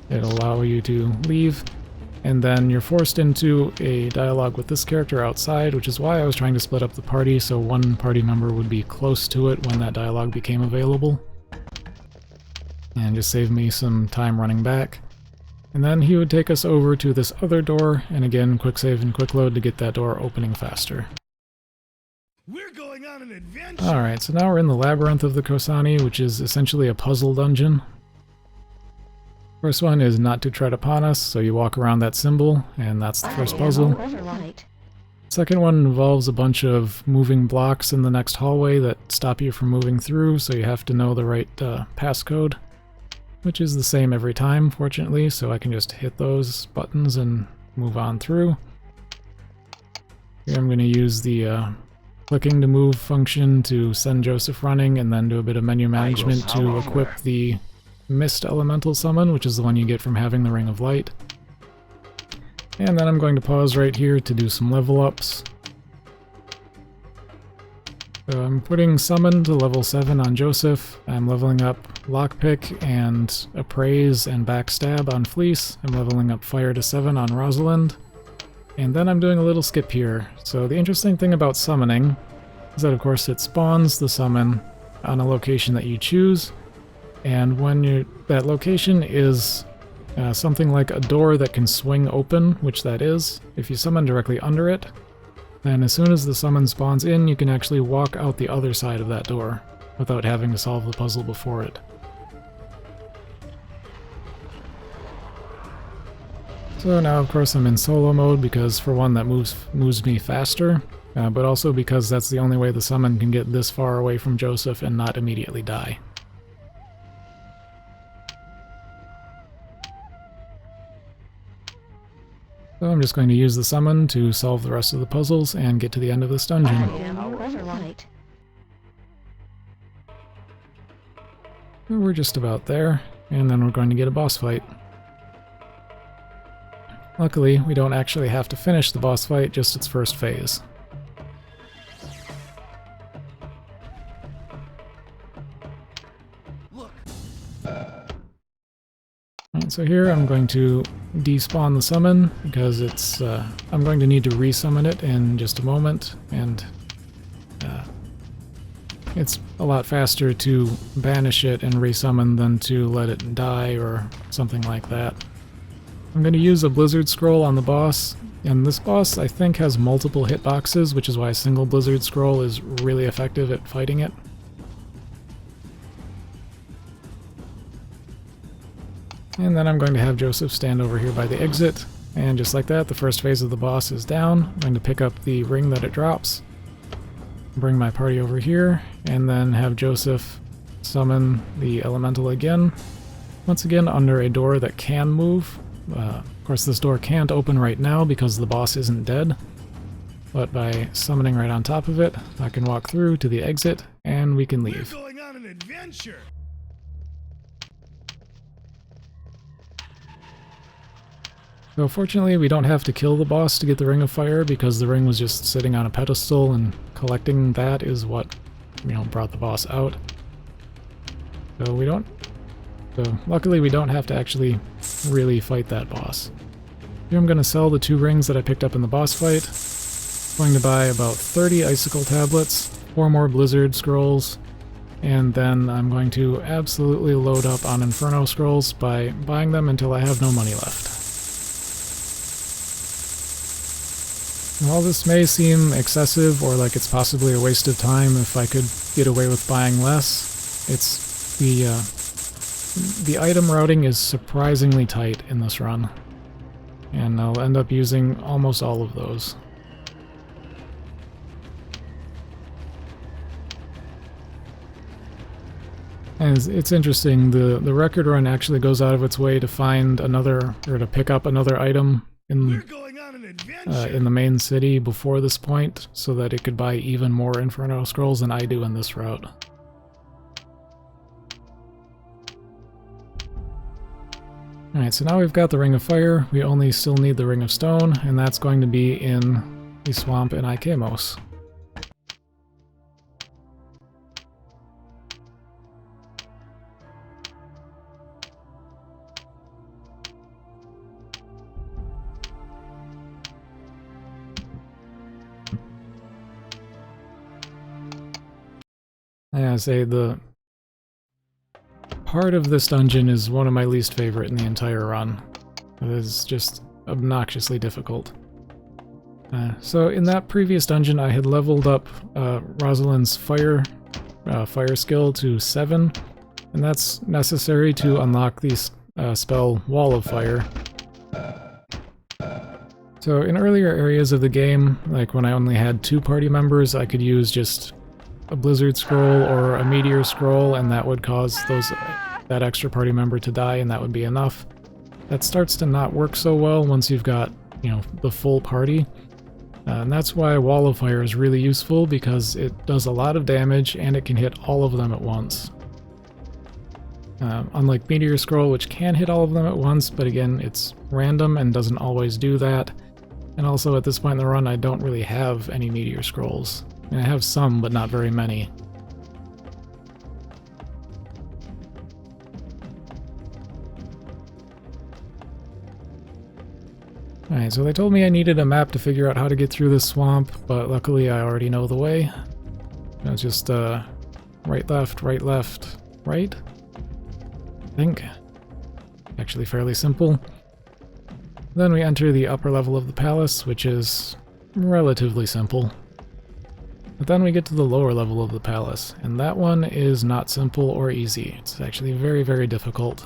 it'll allow you to leave, and then you're forced into a dialogue with this character outside, which is why I was trying to split up the party so one party member would be close to it when that dialogue became available. And just save me some time running back. And then he would take us over to this other door, and again, quick save and quick load to get that door opening faster. We're going on an adventure. Alright, so now we're in the Labyrinth of the Kosani, which is essentially a puzzle dungeon. First one is not to tread upon us, so you walk around that symbol, and that's the first puzzle. Second one involves a bunch of moving blocks in the next hallway that stop you from moving through, so you have to know the right passcode. Which is the same every time, fortunately, so I can just hit those buttons and move on through. Here I'm going to use the clicking to move function to send Joseph running, and then do a bit of menu management to equip the Mist Elemental Summon, which is the one you get from having the Ring of Light. And then I'm going to pause right here to do some level ups. So I'm putting Summon to level 7 on Joseph. I'm leveling up Lockpick and Appraise and Backstab on Fleece. I'm leveling up Fire to 7 on Rosalind. And then I'm doing a little skip here. So the interesting thing about summoning is that of course it spawns the summon on a location that you choose. And when that location is something like a door that can swing open, which that is, if you summon directly under it, then as soon as the summon spawns in, you can actually walk out the other side of that door without having to solve the puzzle before it. So now of course I'm in solo mode because for one that moves me faster, but also because that's the only way the summon can get this far away from Joseph and not immediately die. So I'm just going to use the summon to solve the rest of the puzzles and get to the end of this dungeon. We're just about there, and then we're going to get a boss fight. Luckily, we don't actually have to finish the boss fight, just its first phase. Alright, so here I'm going to despawn the summon, because it's I'm going to need to resummon it in just a moment, and it's a lot faster to banish it and resummon than to let it die or something like that. I'm going to use a Blizzard Scroll on the boss, and this boss I think has multiple hitboxes, which is why a single Blizzard Scroll is really effective at fighting it. And then I'm going to have Joseph stand over here by the exit, and just like that, the first phase of the boss is down. I'm going to pick up the ring that it drops, bring my party over here, and then have Joseph summon the elemental again, once again under a door that can move. Of course, this door can't open right now because the boss isn't dead, but by summoning right on top of it, I can walk through to the exit, and we can leave. We're going on an adventure. So fortunately, we don't have to kill the boss to get the Ring of Fire, because the ring was just sitting on a pedestal, and collecting that is what, brought the boss out. So luckily we don't have to actually really fight that boss. Here I'm going to sell the 2 rings that I picked up in the boss fight. I'm going to buy about 30 Icicle Tablets, 4 more Blizzard Scrolls, and then I'm going to absolutely load up on Inferno Scrolls by buying them until I have no money left. While this may seem excessive or like it's possibly a waste of time if I could get away with buying less, it's the item routing is surprisingly tight in this run, and I'll end up using almost all of those. And it's interesting, the record run actually goes out of its way to find another, or to pick up another item in the main city before this point, so that it could buy even more Inferno Scrolls than I do in this route. Alright, so now we've got the Ring of Fire, we only still need the Ring of Stone, and that's going to be in the swamp in Ikemos. I say the part of this dungeon is one of my least favorite in the entire run. It is just obnoxiously difficult. So in that previous dungeon I had leveled up Rosalind's fire skill to 7, and that's necessary to unlock the spell Wall of Fire. So in earlier areas of the game, like when I only had 2 party members, I could use just a Blizzard Scroll or a Meteor Scroll, and that would cause that extra party member to die, and that would be enough. That starts to not work so well once you've got, the full party. And that's why Wall of Fire is really useful, because it does a lot of damage and it can hit all of them at once. Unlike Meteor Scroll, which can hit all of them at once, but again, it's random and doesn't always do that. And also at this point in the run, I don't really have any Meteor Scrolls. I have some, but not very many. Alright, so they told me I needed a map to figure out how to get through this swamp, but luckily I already know the way. It's just right, left, right? I think. Actually fairly simple. Then we enter the upper level of the palace, which is relatively simple. But then we get to the lower level of the palace, and that one is not simple or easy. It's actually very, very difficult.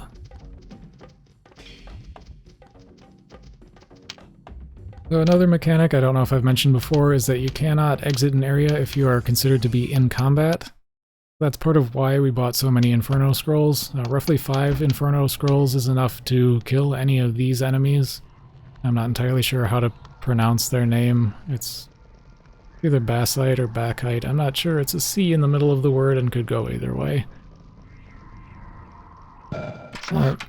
So another mechanic I don't know if I've mentioned before is that you cannot exit an area if you are considered to be in combat. That's part of why we bought so many Inferno Scrolls. Roughly 5 Inferno Scrolls is enough to kill any of these enemies. I'm not entirely sure how to pronounce their name. It's either Bassite or Backite. I'm not sure. It's a C in the middle of the word and could go either way.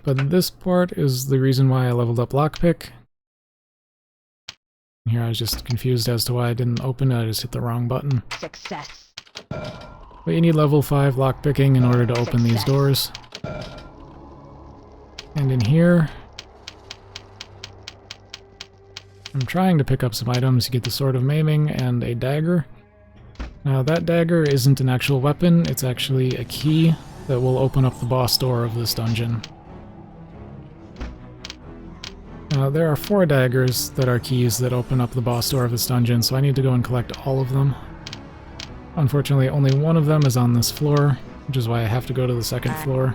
But this part is the reason why I leveled up lockpick. Here I was just confused as to why I didn't open it, I just hit the wrong button. Success. But you need level 5 lockpicking in order to open these doors. And in here, I'm trying to pick up some items. You get the Sword of Maiming and a dagger. Now that dagger isn't an actual weapon, it's actually a key that will open up the boss door of this dungeon. Now there are 4 daggers that are keys that open up the boss door of this dungeon, so I need to go and collect all of them. Unfortunately, only one of them is on this floor, which is why I have to go to the second floor.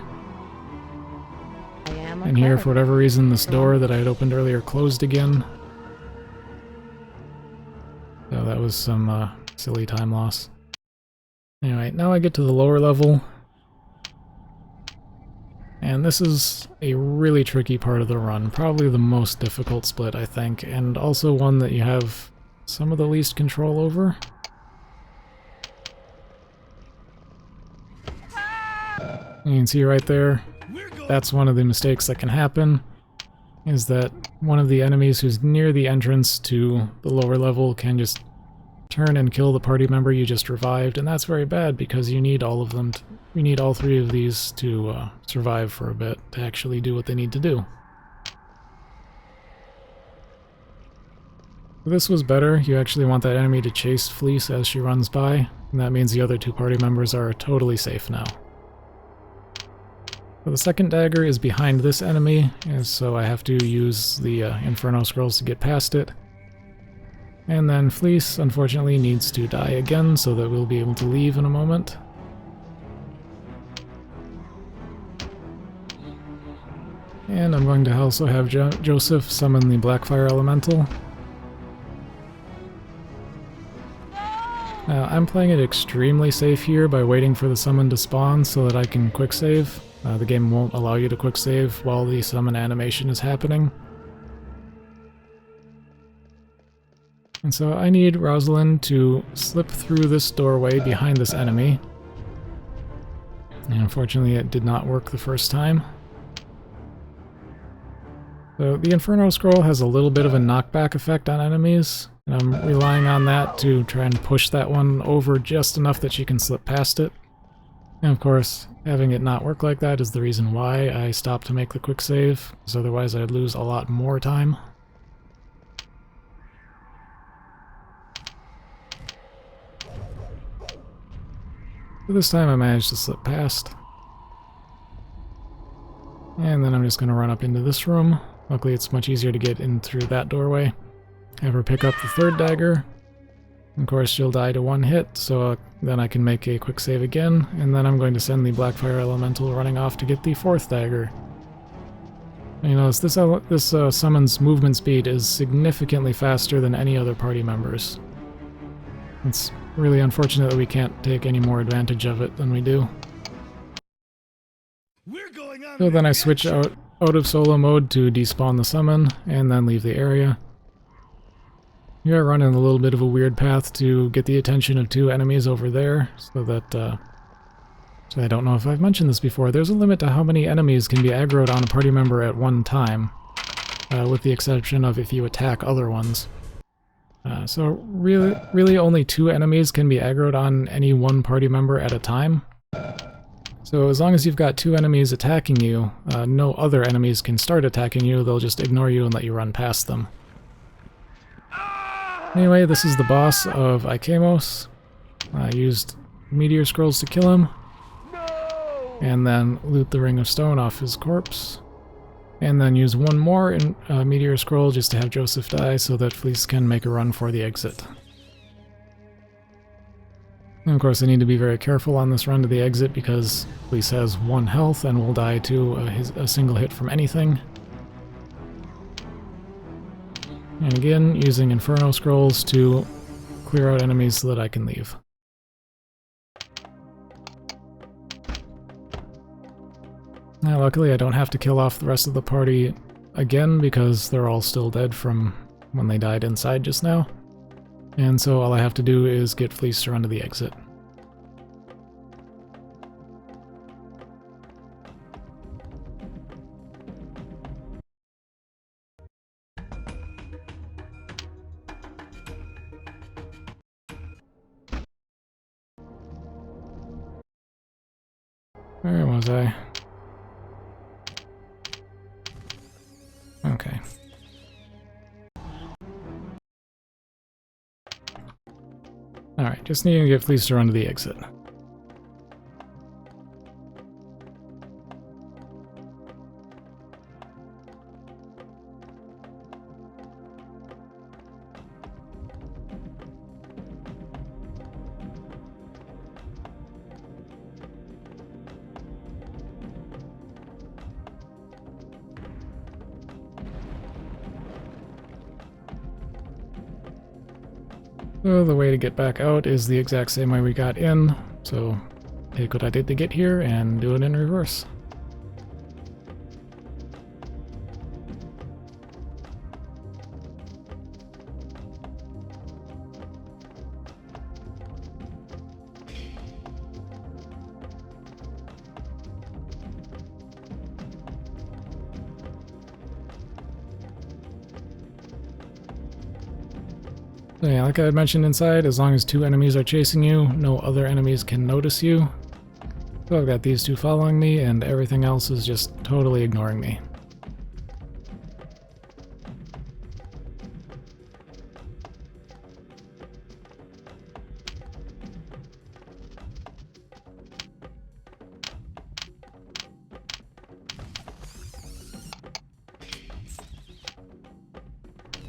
And here, for whatever reason, this door that I had opened earlier closed again. So that was some silly time loss. Anyway, now I get to the lower level. And this is a really tricky part of the run, probably the most difficult split, I think, and also one that you have some of the least control over. You can see right there, that's one of the mistakes that can happen, is that one of the enemies who's near the entrance to the lower level can just turn and kill the party member you just revived, and that's very bad because you need all of them. You need all 3 of these to survive for a bit, to actually do what they need to do. This was better. You actually want that enemy to chase Fleece as she runs by, and that means the other 2 party members are totally safe now. So the second dagger is behind this enemy, and so I have to use the Inferno Scrolls to get past it. And then Fleece, unfortunately, needs to die again, so that we'll be able to leave in a moment. And I'm going to also have Joseph summon the Blackfire Elemental. I'm playing it extremely safe here by waiting for the summon to spawn so that I can quick save. The game won't allow you to quick save while the summon animation is happening. And so I need Rosalind to slip through this doorway behind this enemy. And unfortunately it did not work the first time. So the Inferno Scroll has a little bit of a knockback effect on enemies, and I'm relying on that to try and push that one over just enough that she can slip past it. And of course, having it not work like that is the reason why I stopped to make the quick save, because otherwise I'd lose a lot more time. But this time I managed to slip past. And then I'm just going to run up into this room. Luckily it's much easier to get in through that doorway. Have her pick up the third dagger. Of course she'll die to 1 hit, so then I can make a quick save again, and then I'm going to send the Blackfire Elemental running off to get the 4th dagger. You notice this summon's movement speed is significantly faster than any other party members. It's really unfortunate that we can't take any more advantage of it than we do. So then I switch out of solo mode to despawn the summon, and then leave the area. Here I run in a little bit of a weird path to get the attention of 2 enemies over there, so that, so I don't know if I've mentioned this before, there's a limit to how many enemies can be aggroed on a party member at one time, with the exception of if you attack other ones. So really only 2 enemies can be aggroed on any one party member at a time. So as long as you've got 2 enemies attacking you, no other enemies can start attacking you, they'll just ignore you and let you run past them. Anyway, this is the boss of Ikemos. I used Meteor Scrolls to kill him, and then loot the Ring of Stone off his corpse, and then use 1 more Meteor Scroll just to have Joseph die so that Fleece can make a run for the exit. And of course I need to be very careful on this run to the exit because Fleece has 1 health and will die to a single hit from anything. And again, using Inferno Scrolls to clear out enemies so that I can leave. Now, luckily I don't have to kill off the rest of the party again because they're all still dead from when they died inside just now. And so all I have to do is get Fleece to run to the exit. Where was I? Okay. Alright, just need to get Fleece to run to the exit. So the way to get back out is the exact same way we got in, so take what I did to get here and do it in reverse. So yeah, like I had mentioned inside, as long as 2 enemies are chasing you, no other enemies can notice you. So I've got these 2 following me, and everything else is just totally ignoring me.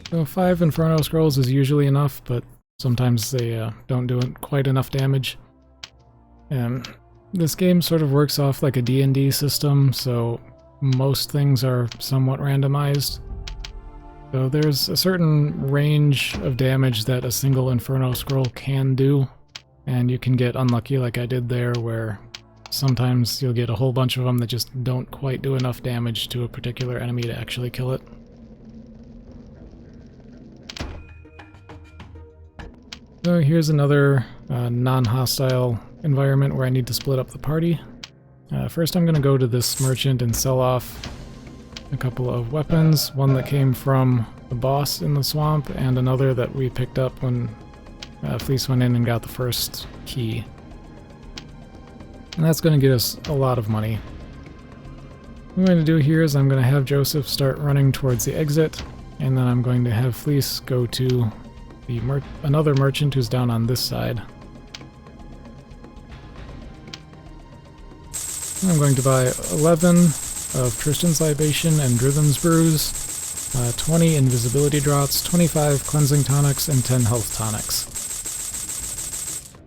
So 5 Inferno Scrolls is usually enough, but sometimes they don't do quite enough damage. And this game sort of works off like a D&D system, so most things are somewhat randomized. So there's a certain range of damage that a single Inferno Scroll can do, and you can get unlucky like I did there, where sometimes you'll get a whole bunch of them that just don't quite do enough damage to a particular enemy to actually kill it. So here's another non-hostile environment where I need to split up the party. First I'm going to go to this merchant and sell off a couple of weapons, one that came from the boss in the swamp and another that we picked up when Fleece went in and got the first key. And that's going to get us a lot of money. What I'm going to do here is I'm going to have Joseph start running towards the exit, and then I'm going to have Fleece go to the another merchant who's down on this side. I'm going to buy 11 of Tristan's Libation and Drithen's Brews, 20 Invisibility Draughts, 25 Cleansing Tonics, and 10 Health Tonics.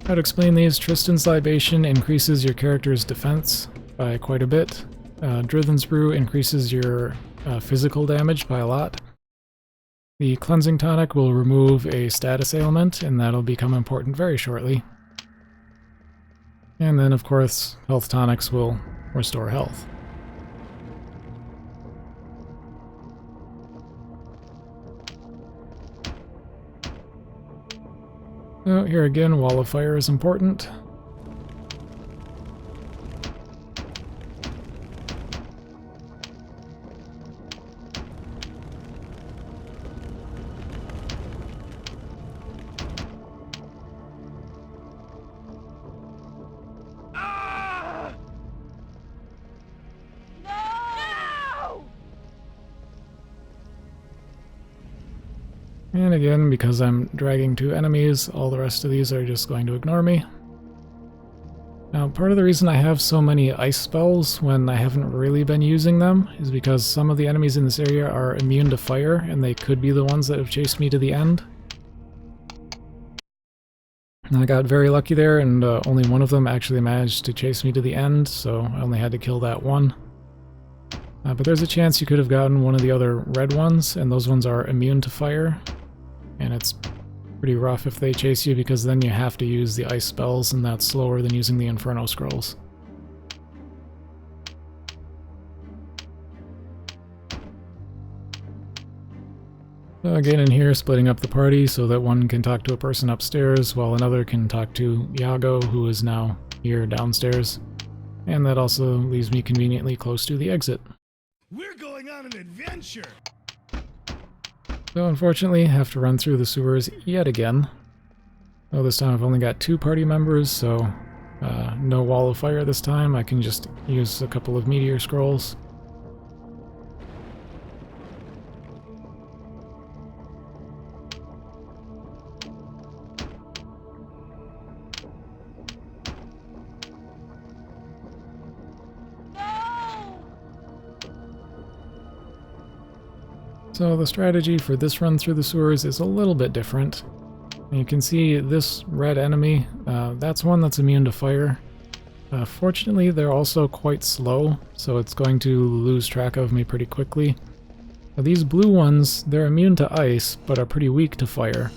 How to explain these: Tristan's Libation increases your character's defense by quite a bit. Drithen's Brew increases your physical damage by a lot. The Cleansing Tonic will remove a status ailment, and that'll become important very shortly. And then, of course, Health Tonics will restore health. So here again, Wall of Fire is important. And again, because I'm dragging 2 enemies, all the rest of these are just going to ignore me. Now, part of the reason I have so many ice spells when I haven't really been using them is because some of the enemies in this area are immune to fire, and they could be the ones that have chased me to the end. And I got very lucky there, and only one of them actually managed to chase me to the end, so I only had to kill that one. But there's a chance you could have gotten one of the other red ones, and those ones are immune to fire. And it's pretty rough if they chase you, because then you have to use the ice spells, and that's slower than using the Inferno Scrolls. So again, in here, splitting up the party so that one can talk to a person upstairs while another can talk to Iago, who is now here downstairs. And that also leaves me conveniently close to the exit. We're going on an adventure! So unfortunately, I have to run through the sewers yet again. Oh, this time I've only got 2 party members, so no wall of fire this time. I can just use a couple of meteor scrolls. So the strategy for this run through the sewers is a little bit different. You can see this red enemy, that's one that's immune to fire. Fortunately, they're also quite slow, so it's going to lose track of me pretty quickly. These blue ones, they're immune to ice, but are pretty weak to fire.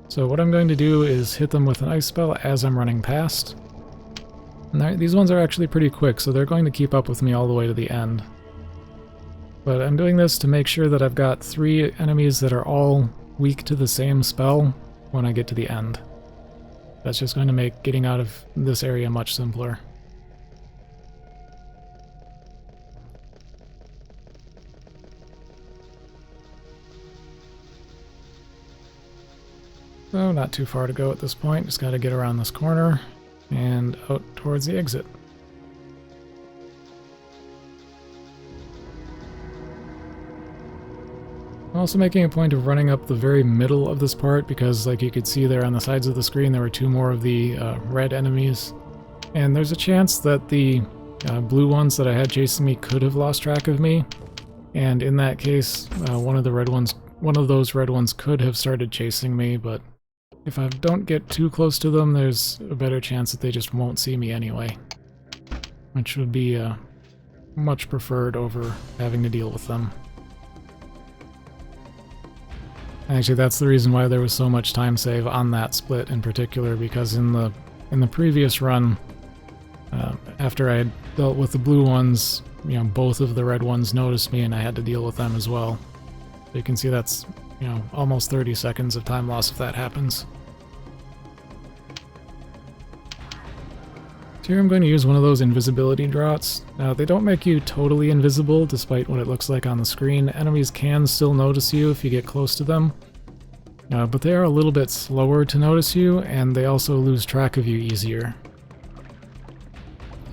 So what I'm going to do is hit them with an ice spell as I'm running past. And these ones are actually pretty quick, so they're going to keep up with me all the way to the end. But I'm doing this to make sure that I've got 3 enemies that are all weak to the same spell when I get to the end. That's just going to make getting out of this area much simpler. So not too far to go at this point, just gotta get around this corner and out towards the exit. I'm also making a point of running up the very middle of this part because, like you could see there on the sides of the screen, there were 2 more of the red enemies. And there's a chance that the blue ones that I had chasing me could have lost track of me. And in that case, one of those red ones could have started chasing me, but if I don't get too close to them, there's a better chance that they just won't see me anyway. Which would be much preferred over having to deal with them. Actually, that's the reason why there was so much time save on that split in particular, because in the previous run, after I had dealt with the blue ones, you know, both of the red ones noticed me and I had to deal with them as well. So you can see that's, you know, almost 30 seconds of time loss if that happens. So here I'm going to use one of those invisibility draughts. Now, they don't make you totally invisible despite what it looks like on the screen. Enemies can still notice you if you get close to them, but they are a little bit slower to notice you, and they also lose track of you easier.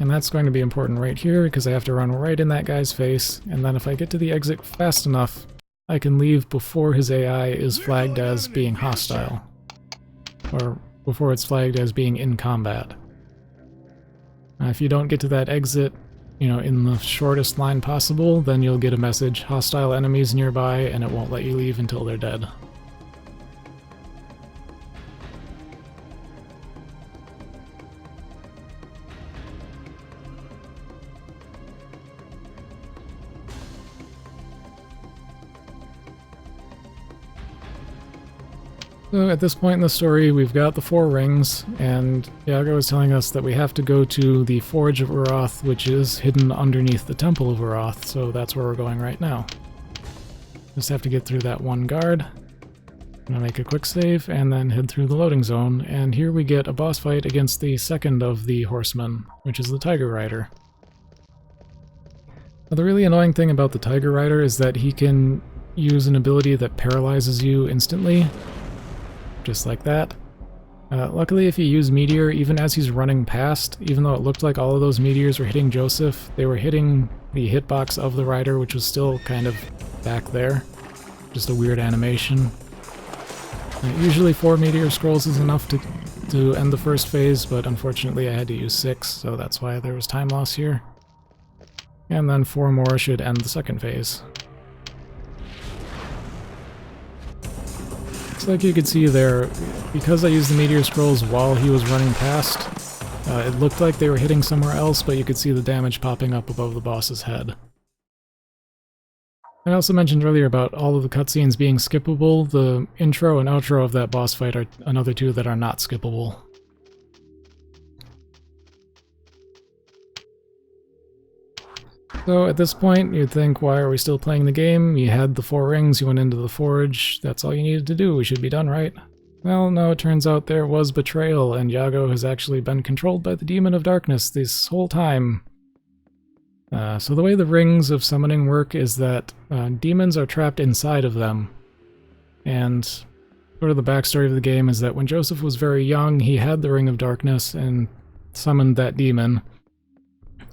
And that's going to be important right here because I have to run right in that guy's face, and then if I get to the exit fast enough, I can leave before his AI is flagged as being hostile, or before it's flagged as being in combat. If you don't get to that exit, you know, in the shortest line possible, then you'll get a message, hostile enemies nearby, and it won't let you leave until they're dead. So at this point in the story, we've got the 4 rings, and Iago is telling us that we have to go to the Forge of Uroth, which is hidden underneath the Temple of Uroth, so that's where we're going right now. Just have to get through that one guard. I'm gonna make a quick save, and then head through the loading zone, and here we get a boss fight against the second of the horsemen, which is the Tiger Rider. Now, the really annoying thing about the Tiger Rider is that he can use an ability that paralyzes you instantly, just like that. Luckily, if you use Meteor, even as he's running past, even though it looked like all of those meteors were hitting Joseph, they were hitting the hitbox of the rider, which was still kind of back there. Just a weird animation. Usually 4 meteor scrolls is enough to end the first phase, but unfortunately I had to use 6, so that's why there was time loss here. And then 4 more should end the second phase. It's like you could see there, because I used the meteor scrolls while he was running past, it looked like they were hitting somewhere else, but you could see the damage popping up above the boss's head. I also mentioned earlier about all of the cutscenes being skippable. The intro and outro of that boss fight are another 2 that are not skippable. So at this point, you'd think, why are we still playing the game? You had the 4 rings, you went into the forge, that's all you needed to do, we should be done, right? Well, no, it turns out there was betrayal, and Iago has actually been controlled by the Demon of Darkness this whole time. So the way the rings of summoning work is that demons are trapped inside of them. And sort of the backstory of the game is that when Joseph was very young, he had the Ring of Darkness, and summoned that demon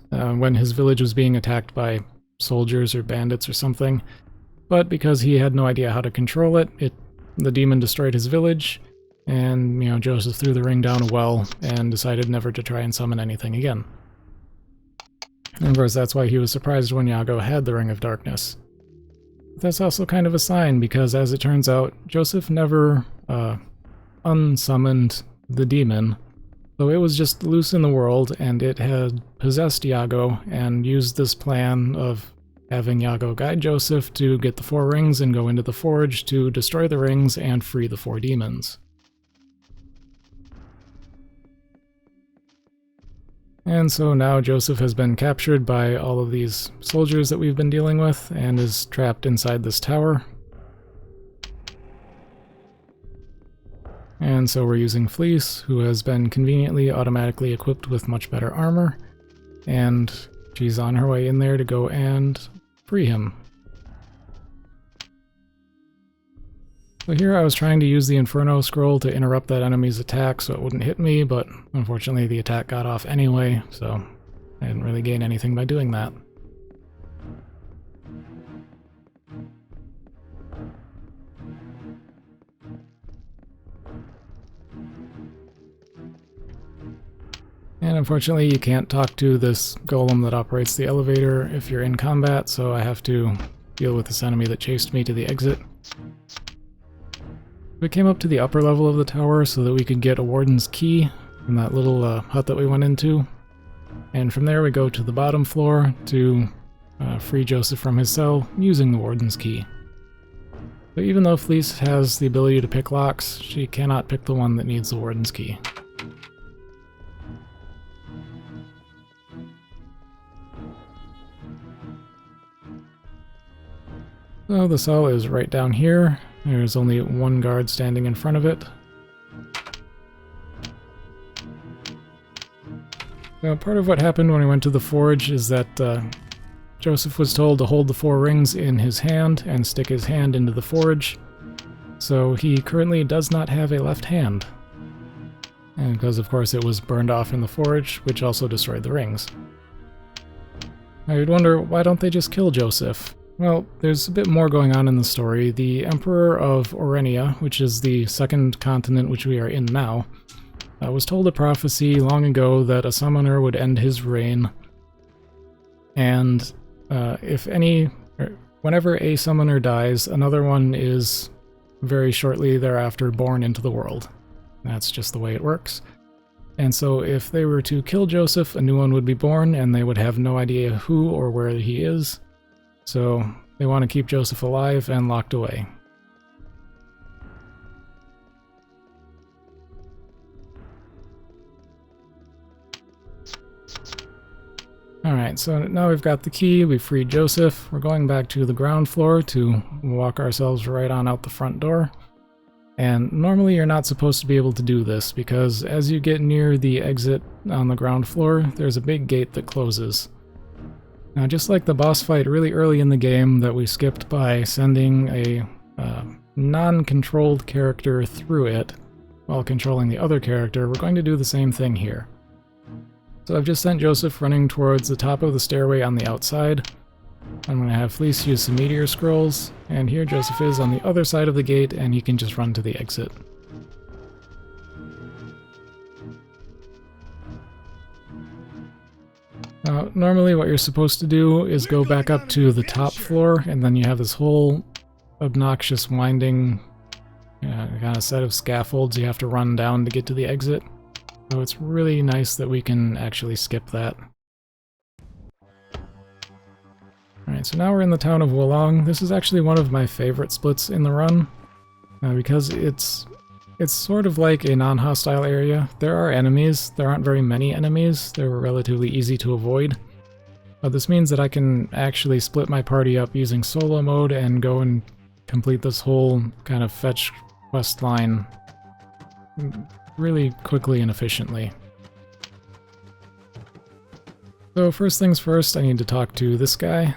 when his village was being attacked by soldiers or bandits or something. But because he had no idea how to control it, the demon destroyed his village, and, you know, Joseph threw the ring down a well and decided never to try and summon anything again. And of course, that's why he was surprised when Iago had the Ring of Darkness. But that's also kind of a sign, because as it turns out, Joseph never unsummoned the demon, so it was just loose in the world, and it had possessed Iago and used this plan of having Iago guide Joseph to get the 4 rings and go into the forge to destroy the rings and free the 4 demons. And so now Joseph has been captured by all of these soldiers that we've been dealing with and is trapped inside this tower. And so we're using Fleece, who has been conveniently automatically equipped with much better armor, and she's on her way in there to go and free him. So here I was trying to use the Inferno scroll to interrupt that enemy's attack so it wouldn't hit me, but unfortunately the attack got off anyway, so I didn't really gain anything by doing that. And unfortunately you can't talk to this golem that operates the elevator if you're in combat, so I have to deal with this enemy that chased me to the exit. We came up to the upper level of the tower so that we could get a warden's key from that little hut that we went into. And from there we go to the bottom floor to free Joseph from his cell using the warden's key. But even though Fleece has the ability to pick locks, she cannot pick the one that needs the warden's key. So the cell is right down here. There's only one guard standing in front of it. So part of what happened when we went to the forge is that Joseph was told to hold the 4 rings in his hand and stick his hand into the forge. So he currently does not have a left hand. And because of course it was burned off in the forge, which also destroyed the rings. Now you'd wonder, why don't they just kill Joseph? Well, there's a bit more going on in the story. The Emperor of Orenia, which is the second continent which we are in now, was told a prophecy long ago that a summoner would end his reign, and whenever a summoner dies, another one is very shortly thereafter born into the world. That's just the way it works. And so if they were to kill Joseph, a new one would be born, and they would have no idea who or where he is. So they want to keep Joseph alive and locked away. Alright, so now we've got the key, we've freed Joseph. We're going back to the ground floor to walk ourselves right on out the front door. And normally you're not supposed to be able to do this, because as you get near the exit on the ground floor, there's a big gate that closes. Now, just like the boss fight really early in the game that we skipped by sending a non-controlled character through it while controlling the other character, we're going to do the same thing here. So I've just sent Joseph running towards the top of the stairway on the outside. I'm going to have Fleece use some meteor scrolls, and here Joseph is on the other side of the gate, and he can just run to the exit. Normally what you're supposed to do is go back up to the top floor, and then you have this whole obnoxious winding kind of set of scaffolds you have to run down to get to the exit. So it's really nice that we can actually skip that. Alright, so now we're in the town of Wolong. This is actually one of my favorite splits in the run, because it's sort of like a non-hostile area. There are enemies. There aren't very many enemies. They're relatively easy to avoid. But this means that I can actually split my party up using solo mode and go and complete this whole kind of fetch quest line really quickly and efficiently. So first things first, I need to talk to this guy.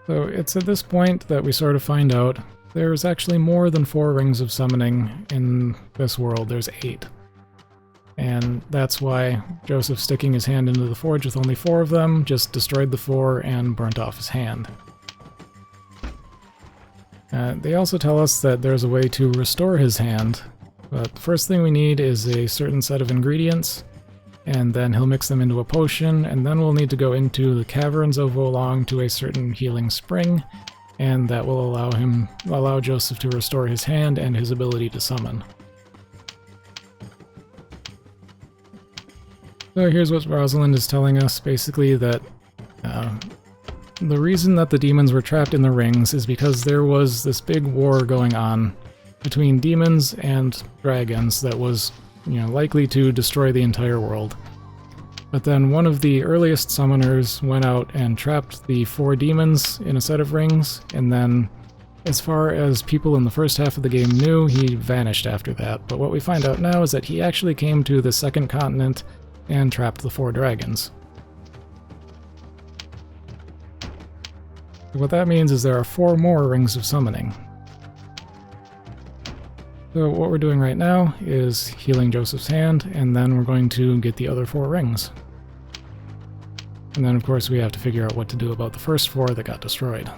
So it's at this point that we sort of find out there's actually more than 4 rings of summoning in this world. There's 8. And that's why Joseph sticking his hand into the forge with only 4 of them just destroyed the 4 and burnt off his hand. They also tell us that there's a way to restore his hand, but the first thing we need is a certain set of ingredients, and then he'll mix them into a potion, and then we'll need to go into the caverns of Wolong to a certain healing spring, and that will allow Joseph to restore his hand and his ability to summon. So here's what Rosalind is telling us, basically that the reason that the demons were trapped in the rings is because there was this big war going on between demons and dragons that was, likely to destroy the entire world. But then one of the earliest summoners went out and trapped the 4 demons in a set of rings, and then, as far as people in the first half of the game knew, he vanished after that. But what we find out now is that he actually came to the second continent and trapped the 4 dragons. What that means is there are 4 more rings of summoning. So what we're doing right now is healing Joseph's hand, and then we're going to get the other 4 rings. And then of course we have to figure out what to do about the first 4 that got destroyed.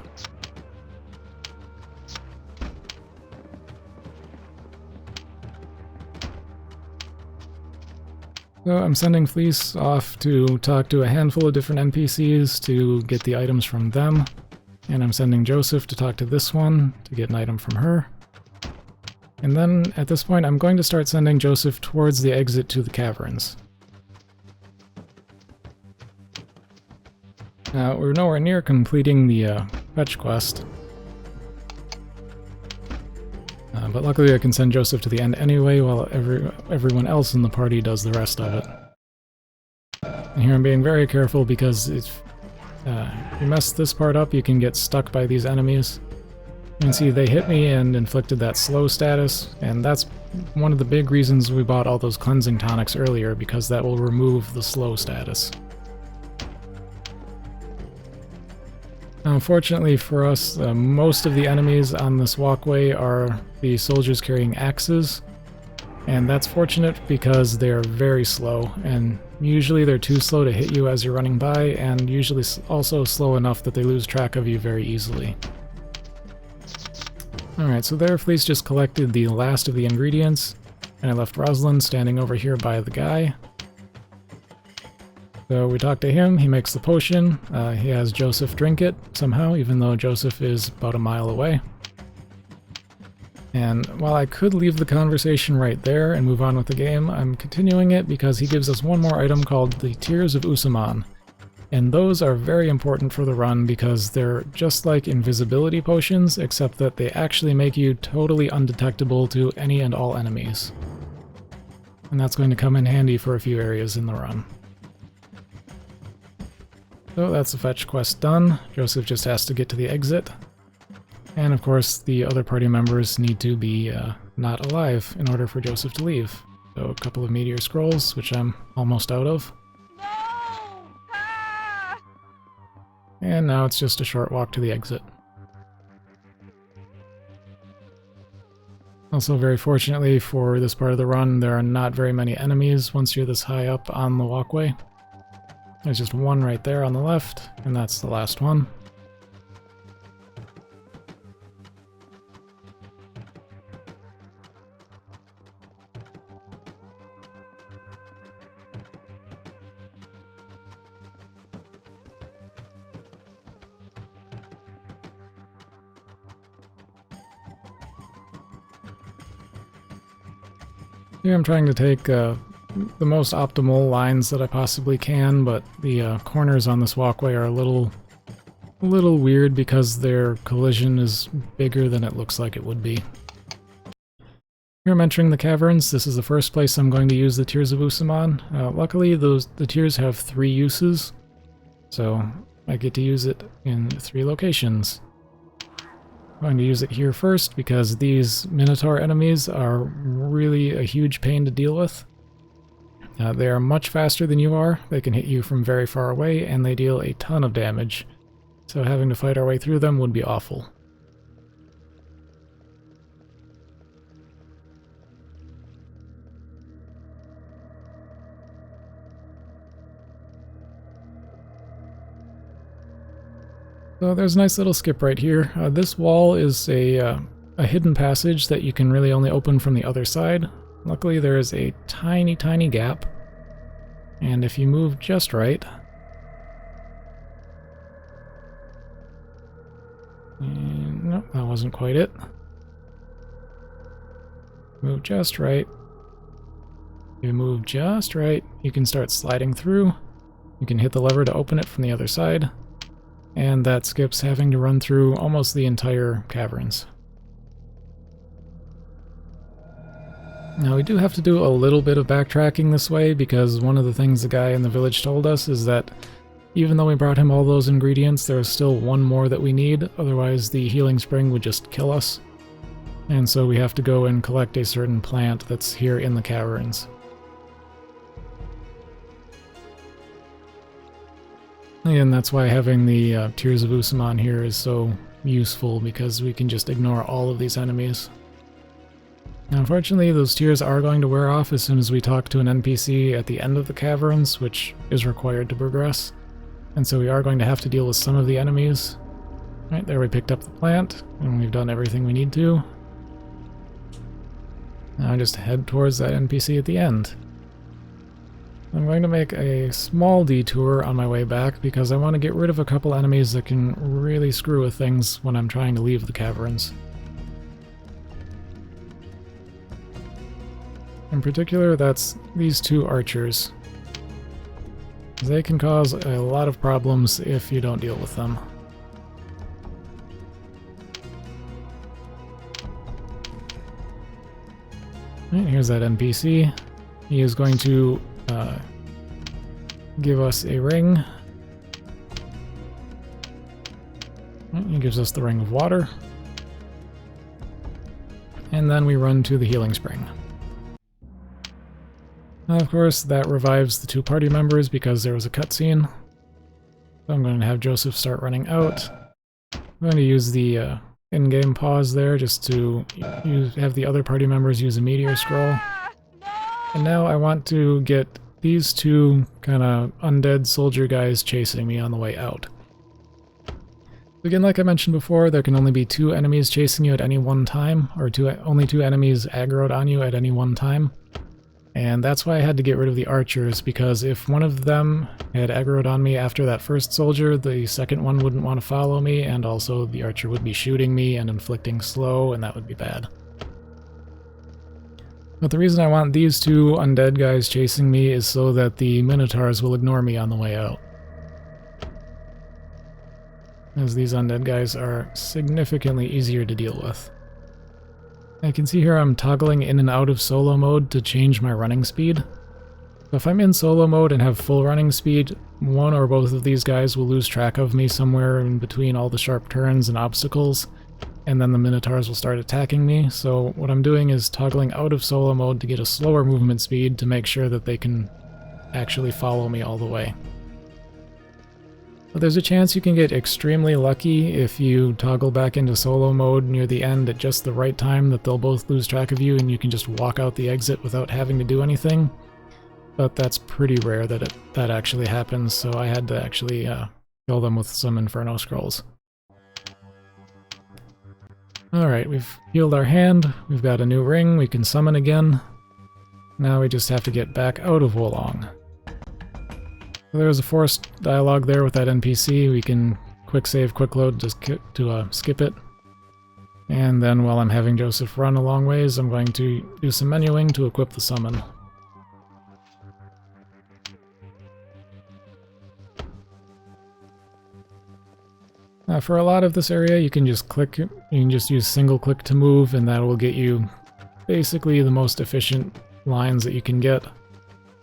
So I'm sending Fleece off to talk to a handful of different NPCs to get the items from them. And I'm sending Joseph to talk to this one to get an item from her. And then, at this point, I'm going to start sending Joseph towards the exit to the caverns. We're nowhere near completing the fetch quest. But luckily I can send Joseph to the end anyway, while everyone else in the party does the rest of it. And here I'm being very careful because if you mess this part up, you can get stuck by these enemies. You can see they hit me and inflicted that slow status, and that's one of the big reasons we bought all those cleansing tonics earlier, because that will remove the slow status. Now, unfortunately for us, most of the enemies on this walkway are the soldiers carrying axes, and that's fortunate because they're very slow, and usually they're too slow to hit you as you're running by, and usually also slow enough that they lose track of you very easily. Alright, so there Fleece just collected the last of the ingredients, and I left Rosalind standing over here by the guy. So we talk to him, he makes the potion, he has Joseph drink it somehow, even though Joseph is about a mile away. And while I could leave the conversation right there and move on with the game, I'm continuing it because he gives us one more item called the Tears of Usaman. And those are very important for the run because they're just like invisibility potions, except that they actually make you totally undetectable to any and all enemies. And that's going to come in handy for a few areas in the run. So that's the fetch quest done. Joseph just has to get to the exit. And of course, the other party members need to be not alive in order for Joseph to leave. So a couple of meteor scrolls, which I'm almost out of. No! Ah! And now it's just a short walk to the exit. Also, very fortunately for this part of the run, there are not very many enemies once you're this high up on the walkway. There's just one right there on the left, and that's the last one. Here I'm trying to take the most optimal lines that I possibly can, but the corners on this walkway are a little weird because their collision is bigger than it looks like it would be. Here I'm entering the caverns. This is the first place I'm going to use the Tears of Usaman. Luckily, the tears have 3 uses, so I get to use it in 3 locations. I'm going to use it here first because these Minotaur enemies are really a huge pain to deal with. They are much faster than you are, they can hit you from very far away, and they deal a ton of damage. So having to fight our way through them would be awful. So there's a nice little skip right here. This wall is a hidden passage that you can really only open from the other side. Luckily there is a tiny, tiny gap. And if you move just right... And, nope, that wasn't quite it. Move just right. You move just right, you can start sliding through. You can hit the lever to open it from the other side. And that skips having to run through almost the entire caverns. Now we do have to do a little bit of backtracking this way, because one of the things the guy in the village told us is that even though we brought him all those ingredients, there's still one more that we need, otherwise the healing spring would just kill us. And so we have to go and collect a certain plant that's here in the caverns. And that's why having the Tears of Usaman here is so useful, because we can just ignore all of these enemies. Now, unfortunately, those tears are going to wear off as soon as we talk to an NPC at the end of the caverns, which is required to progress. And so we are going to have to deal with some of the enemies. Right, there we picked up the plant, and we've done everything we need to. Now just head towards that NPC at the end. I'm going to make a small detour on my way back, because I want to get rid of a couple enemies that can really screw with things when I'm trying to leave the caverns. In particular, that's these two archers. They can cause a lot of problems if you don't deal with them. Right, here's that NPC. He is going to give us a ring. Right, he gives us the ring of water. And then we run to the healing spring. Now, of course, that revives the two party members because there was a cutscene. So I'm going to have Joseph start running out. I'm going to use the in-game pause there just to have the other party members use a meteor scroll. And now I want to get these two kind of undead soldier guys chasing me on the way out. Again, like I mentioned before, there can only be two enemies chasing you at any one time, or only two enemies aggroed on you at any one time. And that's why I had to get rid of the archers, because if one of them had aggroed on me after that first soldier, the second one wouldn't want to follow me, and also the archer would be shooting me and inflicting slow, and that would be bad. But the reason I want these two undead guys chasing me is so that the minotaurs will ignore me on the way out. As these undead guys are significantly easier to deal with. I can see here I'm toggling in and out of solo mode to change my running speed. So if I'm in solo mode and have full running speed, one or both of these guys will lose track of me somewhere in between all the sharp turns and obstacles, and then the minotaurs will start attacking me. So what I'm doing is toggling out of solo mode to get a slower movement speed to make sure that they can actually follow me all the way. But there's a chance you can get extremely lucky if you toggle back into solo mode near the end at just the right time, that they'll both lose track of you and you can just walk out the exit without having to do anything. But that's pretty rare that that actually happens, so I had to actually kill them with some Inferno Scrolls. Alright, we've healed our hand, we've got a new ring, we can summon again. Now we just have to get back out of Wolong. So there's a forced dialogue there with that NPC. We can quick save, quick load just to skip it. And then while I'm having Joseph run a long ways, I'm going to do some menuing to equip the summon. For a lot of this area, you can just use single click to move, and that will get you basically the most efficient lines that you can get.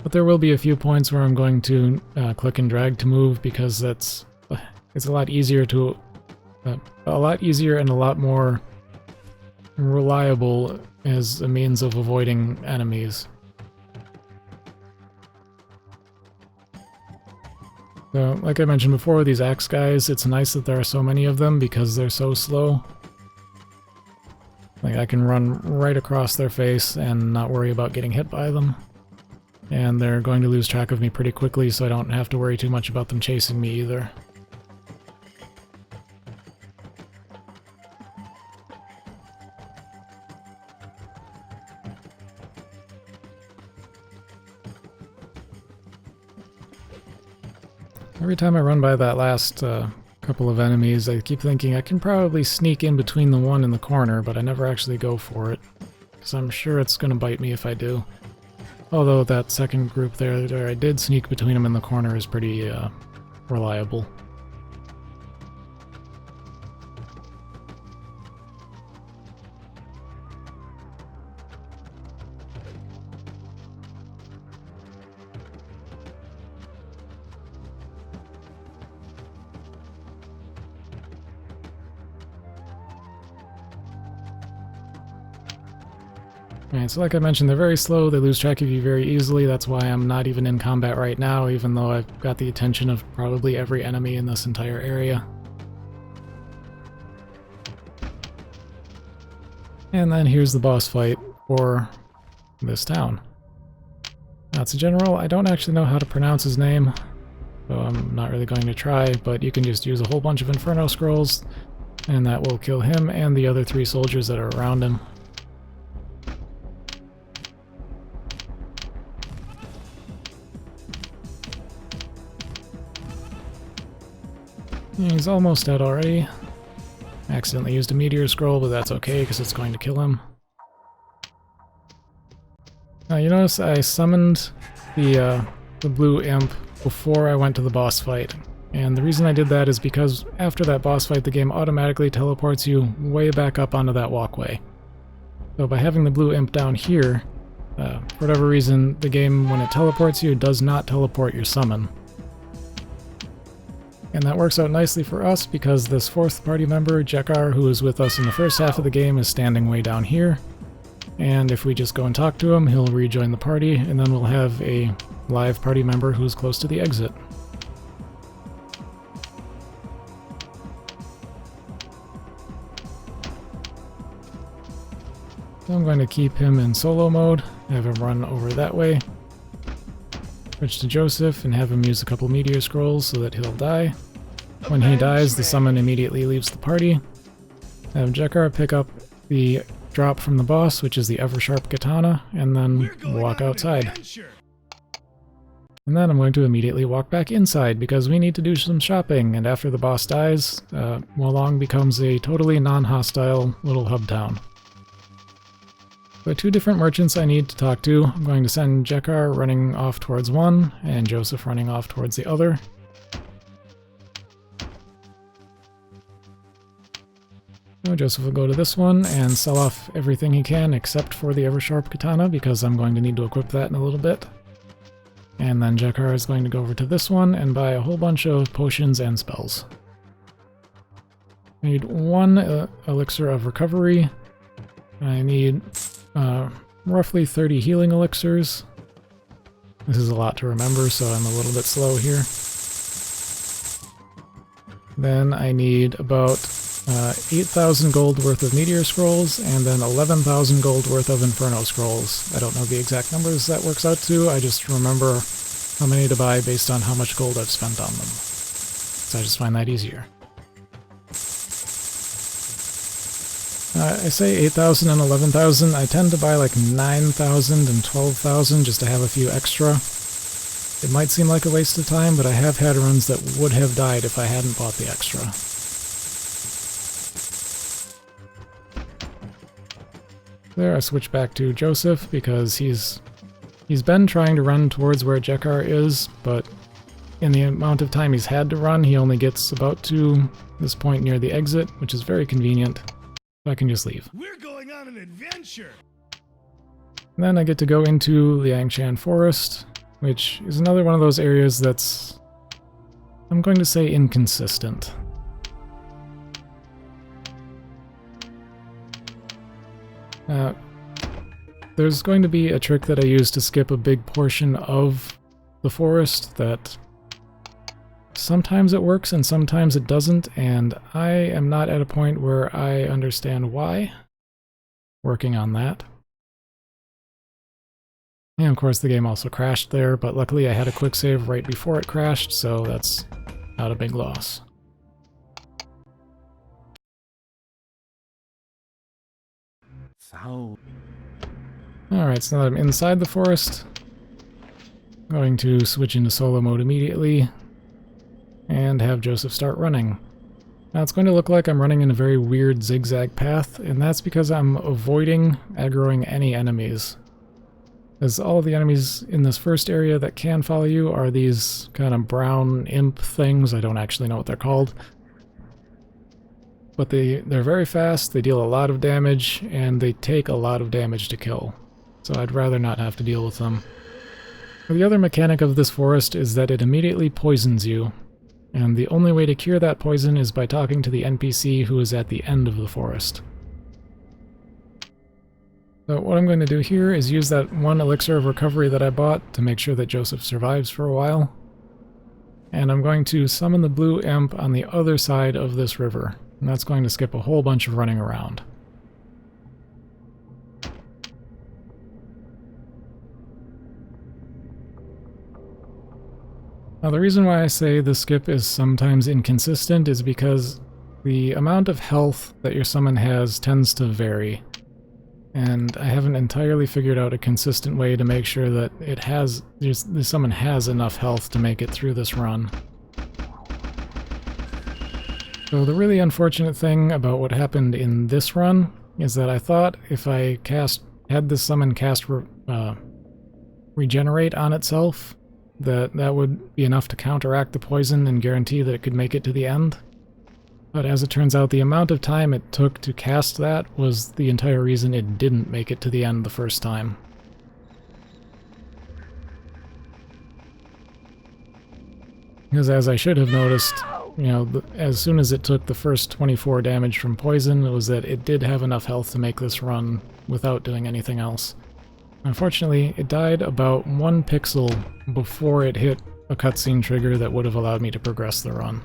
But there will be a few points where I'm going to click and drag to move, because it's a lot easier and a lot more reliable as a means of avoiding enemies. So, like I mentioned before, these axe guys, it's nice that there are so many of them because they're so slow. Like, I can run right across their face and not worry about getting hit by them. And they're going to lose track of me pretty quickly, so I don't have to worry too much about them chasing me either. Every time I run by that last couple of enemies, I keep thinking I can probably sneak in between the one in the corner, but I never actually go for it, because I'm sure it's going to bite me if I do. Although that second group there where I did sneak between them in the corner is pretty reliable. Alright, so like I mentioned, they're very slow, they lose track of you very easily, that's why I'm not even in combat right now, even though I've got the attention of probably every enemy in this entire area. And then here's the boss fight for this town. Now, it's a general, I don't actually know how to pronounce his name, so I'm not really going to try, but you can just use a whole bunch of Inferno Scrolls, and that will kill him and the other 3 soldiers that are around him. He's almost dead already. Accidentally used a meteor scroll, but that's okay because it's going to kill him. Now you notice I summoned the blue imp before I went to the boss fight. And the reason I did that is because after that boss fight the game automatically teleports you way back up onto that walkway. So by having the blue imp down here, for whatever reason the game when it teleports you does not teleport your summon. And that works out nicely for us because this 4th party member, Jekar, who was with us in the first half of the game, is standing way down here. And if we just go and talk to him, he'll rejoin the party, and then we'll have a live party member who's close to the exit. So I'm going to keep him in solo mode, have him run over that way. Switch to Joseph and have him use a couple meteor scrolls so that he'll die. When he dies, the summon immediately leaves the party. Have Jekar pick up the drop from the boss, which is the ever-sharp katana, and then walk outside. And then I'm going to immediately walk back inside because we need to do some shopping, and after the boss dies, Wolong becomes a totally non-hostile little hub town. So 2 different merchants I need to talk to. I'm going to send Jekar running off towards one, and Joseph running off towards the other. So Joseph will go to this one and sell off everything he can except for the ever-sharp katana because I'm going to need to equip that in a little bit. And then Jekar is going to go over to this one and buy a whole bunch of potions and spells. I need 1 elixir of recovery. I need roughly 30 healing elixirs. This is a lot to remember, so I'm a little bit slow here. Then I need about 8,000 gold worth of meteor scrolls, and then 11,000 gold worth of Inferno Scrolls. I don't know the exact numbers that works out to, I just remember how many to buy based on how much gold I've spent on them. So I just find that easier. I say 8,000 and 11,000, I tend to buy like 9,000 and 12,000 just to have a few extra. It might seem like a waste of time, but I have had runs that would have died if I hadn't bought the extra. There, I switch back to Joseph because he's been trying to run towards where Jekar is, but in the amount of time he's had to run, he only gets about to this point near the exit, which is very convenient. So I can just leave. We're going on an adventure. And then I get to go into the Yangshan Forest, which is another one of those areas that's, I'm going to say, inconsistent. There's going to be a trick that I use to skip a big portion of the forest that sometimes it works and sometimes it doesn't, and I am not at a point where I understand why. Working on that. And of course the game also crashed there, but luckily I had a quick save right before it crashed, so that's not a big loss. Alright, so now that I'm inside the forest, I'm going to switch into solo mode immediately. and have Joseph start running. Now it's going to look like I'm running in a very weird zigzag path, and that's because I'm avoiding aggroing any enemies. As all of the enemies in this first area that can follow you are these kind of brown imp things. I don't actually know what they're called. But they're very fast, they deal a lot of damage, and they take a lot of damage to kill. So I'd rather not have to deal with them. The other mechanic of this forest is that it immediately poisons you. And the only way to cure that poison is by talking to the NPC who is at the end of the forest. So what I'm going to do here is use that one elixir of recovery that I bought to make sure that Joseph survives for a while. And I'm going to summon the blue imp on the other side of this river. And that's going to skip a whole bunch of running around. Now the reason why I say the skip is sometimes inconsistent is because the amount of health that your summon has tends to vary. And I haven't entirely figured out a consistent way to make sure that the summon has enough health to make it through this run. So the really unfortunate thing about what happened in this run is that I thought if I had this summon cast regenerate on itself, that would be enough to counteract the poison and guarantee that it could make it to the end. But as it turns out, the amount of time it took to cast that was the entire reason it didn't make it to the end the first time. Because as I should have noticed, as soon as it took the first 24 damage from poison, it was that it did have enough health to make this run without doing anything else. Unfortunately, it died about 1 pixel before it hit a cutscene trigger that would have allowed me to progress the run.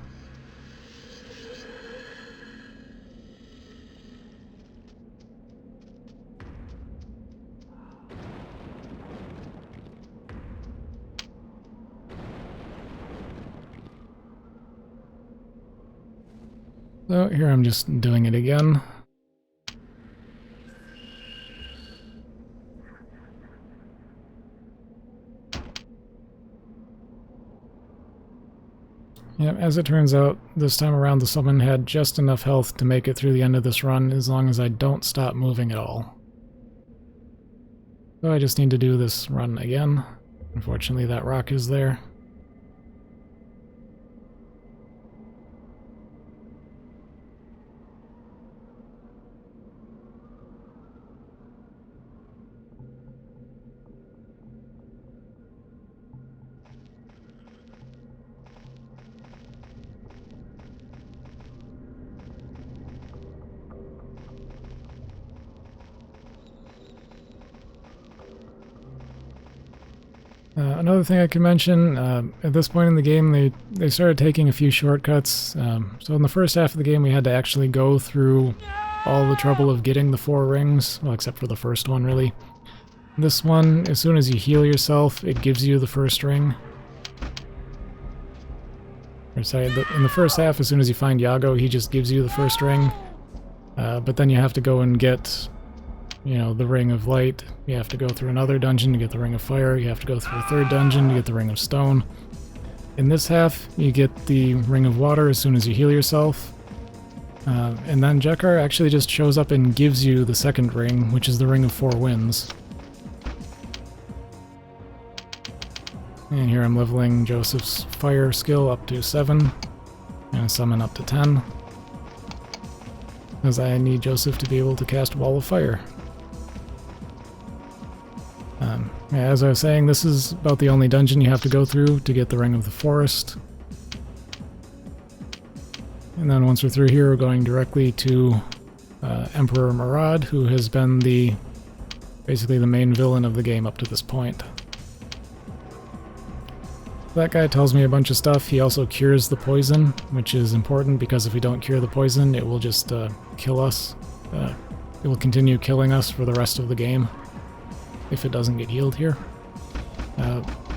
So here I'm just doing it again. Yeah, as it turns out, this time around the summon had just enough health to make it through the end of this run as long as I don't stop moving at all. So I just need to do this run again. Unfortunately, that rock is there. Another thing I can mention, at this point in the game they started taking a few shortcuts. So in the first half of the game we had to actually go through all the trouble of getting the 4 rings, well except for the first one really. This one, as soon as you heal yourself, it gives you the first ring. Or sorry, in the first half, as soon as you find Yago, he just gives you the first ring. But then you have to go and get the Ring of Light. You have to go through another dungeon to get the Ring of Fire. You have to go through a 3rd dungeon to get the Ring of Stone. In this half, you get the Ring of Water as soon as you heal yourself. And then Jekar actually just shows up and gives you the 2nd ring, which is the Ring of 4 Winds. And here I'm leveling Joseph's Fire skill up to 7, and Summon up to 10. Because I need Joseph to be able to cast Wall of Fire. As I was saying, this is about the only dungeon you have to go through to get the Ring of the Forest. And then once we're through here, we're going directly to Emperor Murad, who has been basically the main villain of the game up to this point. That guy tells me a bunch of stuff. He also cures the poison, which is important because if we don't cure the poison, it will just kill us. It will continue killing us for the rest of the game if it doesn't get healed here.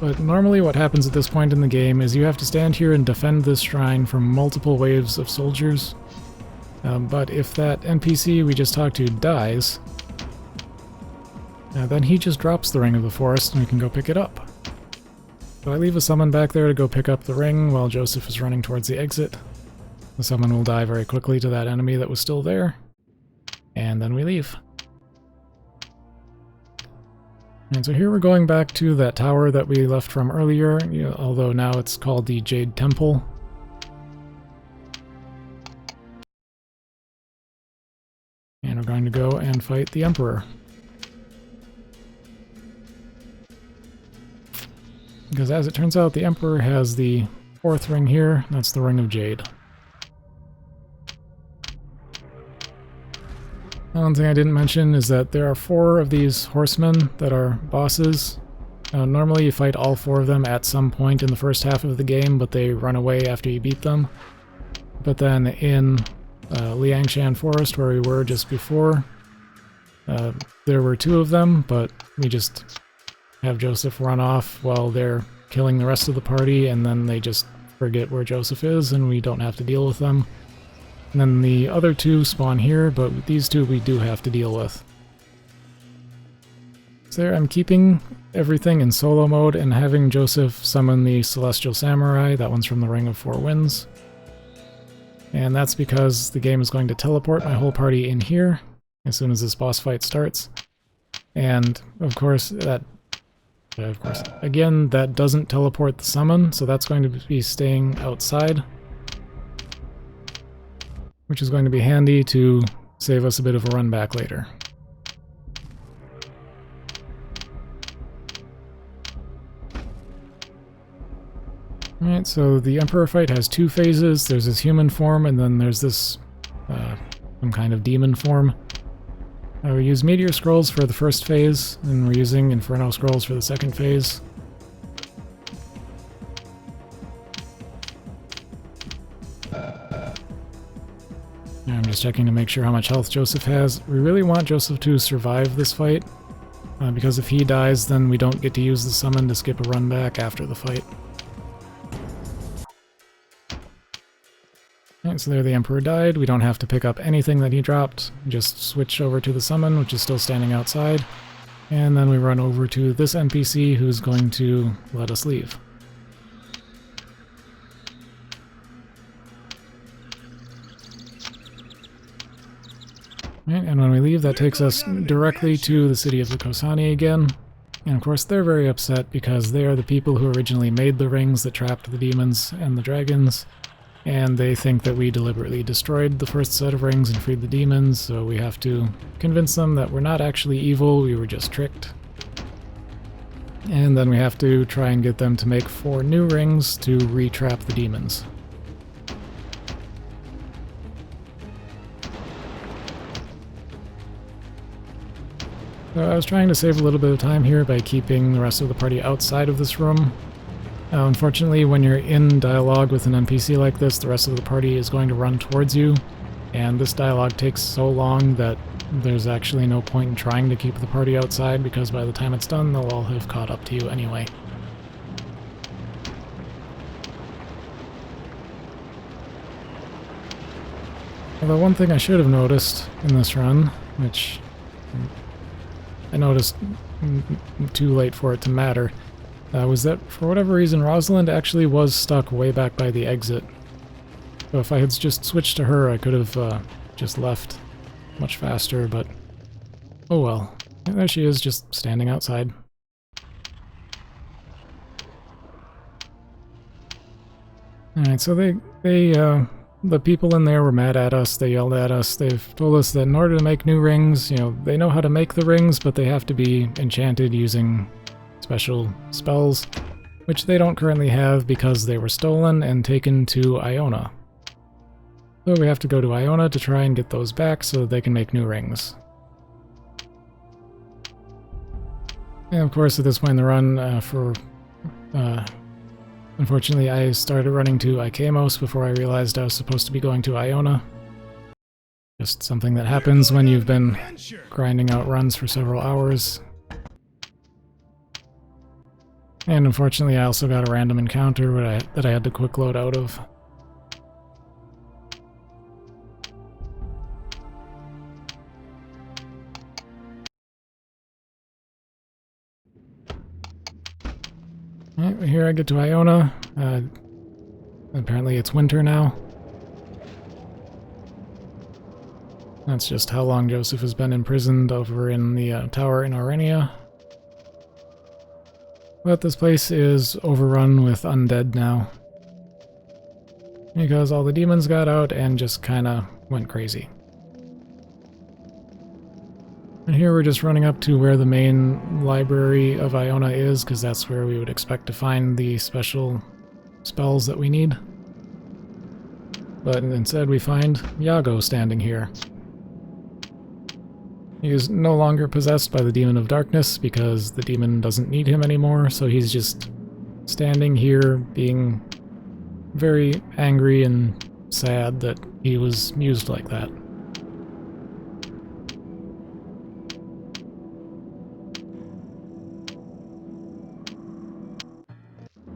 But normally what happens at this point in the game is you have to stand here and defend this shrine from multiple waves of soldiers. But if that NPC we just talked to dies, then he just drops the Ring of the Forest and we can go pick it up. So I leave a summon back there to go pick up the ring while Joseph is running towards the exit. The summon will die very quickly to that enemy that was still there, and then we leave. And so here we're going back to that tower that we left from earlier, although now it's called the Jade Temple. And we're going to go and fight the Emperor. Because as it turns out, the Emperor has the 4th ring here, that's the Ring of Jade. One thing I didn't mention is that there are 4 of these horsemen that are bosses. Normally you fight all 4 of them at some point in the first half of the game, but they run away after you beat them. But then in Liangshan Forest, where we were just before, there were 2 of them, but we just have Joseph run off while they're killing the rest of the party, and then they just forget where Joseph is, and we don't have to deal with them. And then the other 2 spawn here, but these 2 we do have to deal with. So there, I'm keeping everything in solo mode and having Joseph summon the Celestial Samurai. That one's from the Ring of 4 Winds. And that's because the game is going to teleport my whole party in here as soon as this boss fight starts. And of course, again, that doesn't teleport the summon, so that's going to be staying outside, which is going to be handy to save us a bit of a run back later. Alright, so the Emperor fight has 2 phases. There's his human form, and then there's this some kind of demon form. We use Meteor Scrolls for the first phase, and we're using Inferno Scrolls for the second phase. I'm just checking to make sure how much health Joseph has. We really want Joseph to survive this fight, because if he dies, then we don't get to use the summon to skip a run back after the fight. Alright, so there the Emperor died. We don't have to pick up anything that he dropped. Just switch over to the summon, which is still standing outside. And then we run over to this NPC who's going to let us leave. Right, and when we leave, that takes us directly to the city of the Kosani again. And of course, they're very upset because they are the people who originally made the rings that trapped the demons and the dragons. And they think that we deliberately destroyed the first set of rings and freed the demons, so we have to convince them that we're not actually evil, we were just tricked. And then we have to try and get them to make 4 new rings to re-trap the demons. So I was trying to save a little bit of time here by keeping the rest of the party outside of this room. Unfortunately, when you're in dialogue with an NPC like this, the rest of the party is going to run towards you, and this dialogue takes so long that there's actually no point in trying to keep the party outside, because by the time it's done, they'll all have caught up to you anyway. Although one thing I should have noticed in this run, which I noticed too late for it to matter, was that for whatever reason Rosalind actually was stuck way back by the exit. So if I had just switched to her, I could have just left much faster, but oh well. And there she is, just standing outside. Alright, so the people in there were mad at us, they yelled at us, they've told us that in order to make new rings, they know how to make the rings, but they have to be enchanted using special spells, which they don't currently have because they were stolen and taken to Iona. So we have to go to Iona to try and get those back so that they can make new rings. And of course at this point in the run, unfortunately I started running to Ikamos before I realized I was supposed to be going to Iona. Just something that happens when you've been grinding out runs for several hours. And unfortunately I also got a random encounter that I had to quick load out of. Alright, here I get to Iona. Apparently it's winter now. That's just how long Joseph has been imprisoned over in the tower in Aurenia. But this place is overrun with undead now. Because all the demons got out and just kinda went crazy. And here we're just running up to where the main library of Iona is, because that's where we would expect to find the special spells that we need. But instead we find Iago standing here. He is no longer possessed by the Demon of Darkness because the demon doesn't need him anymore, so he's just standing here being very angry and sad that he was used like that.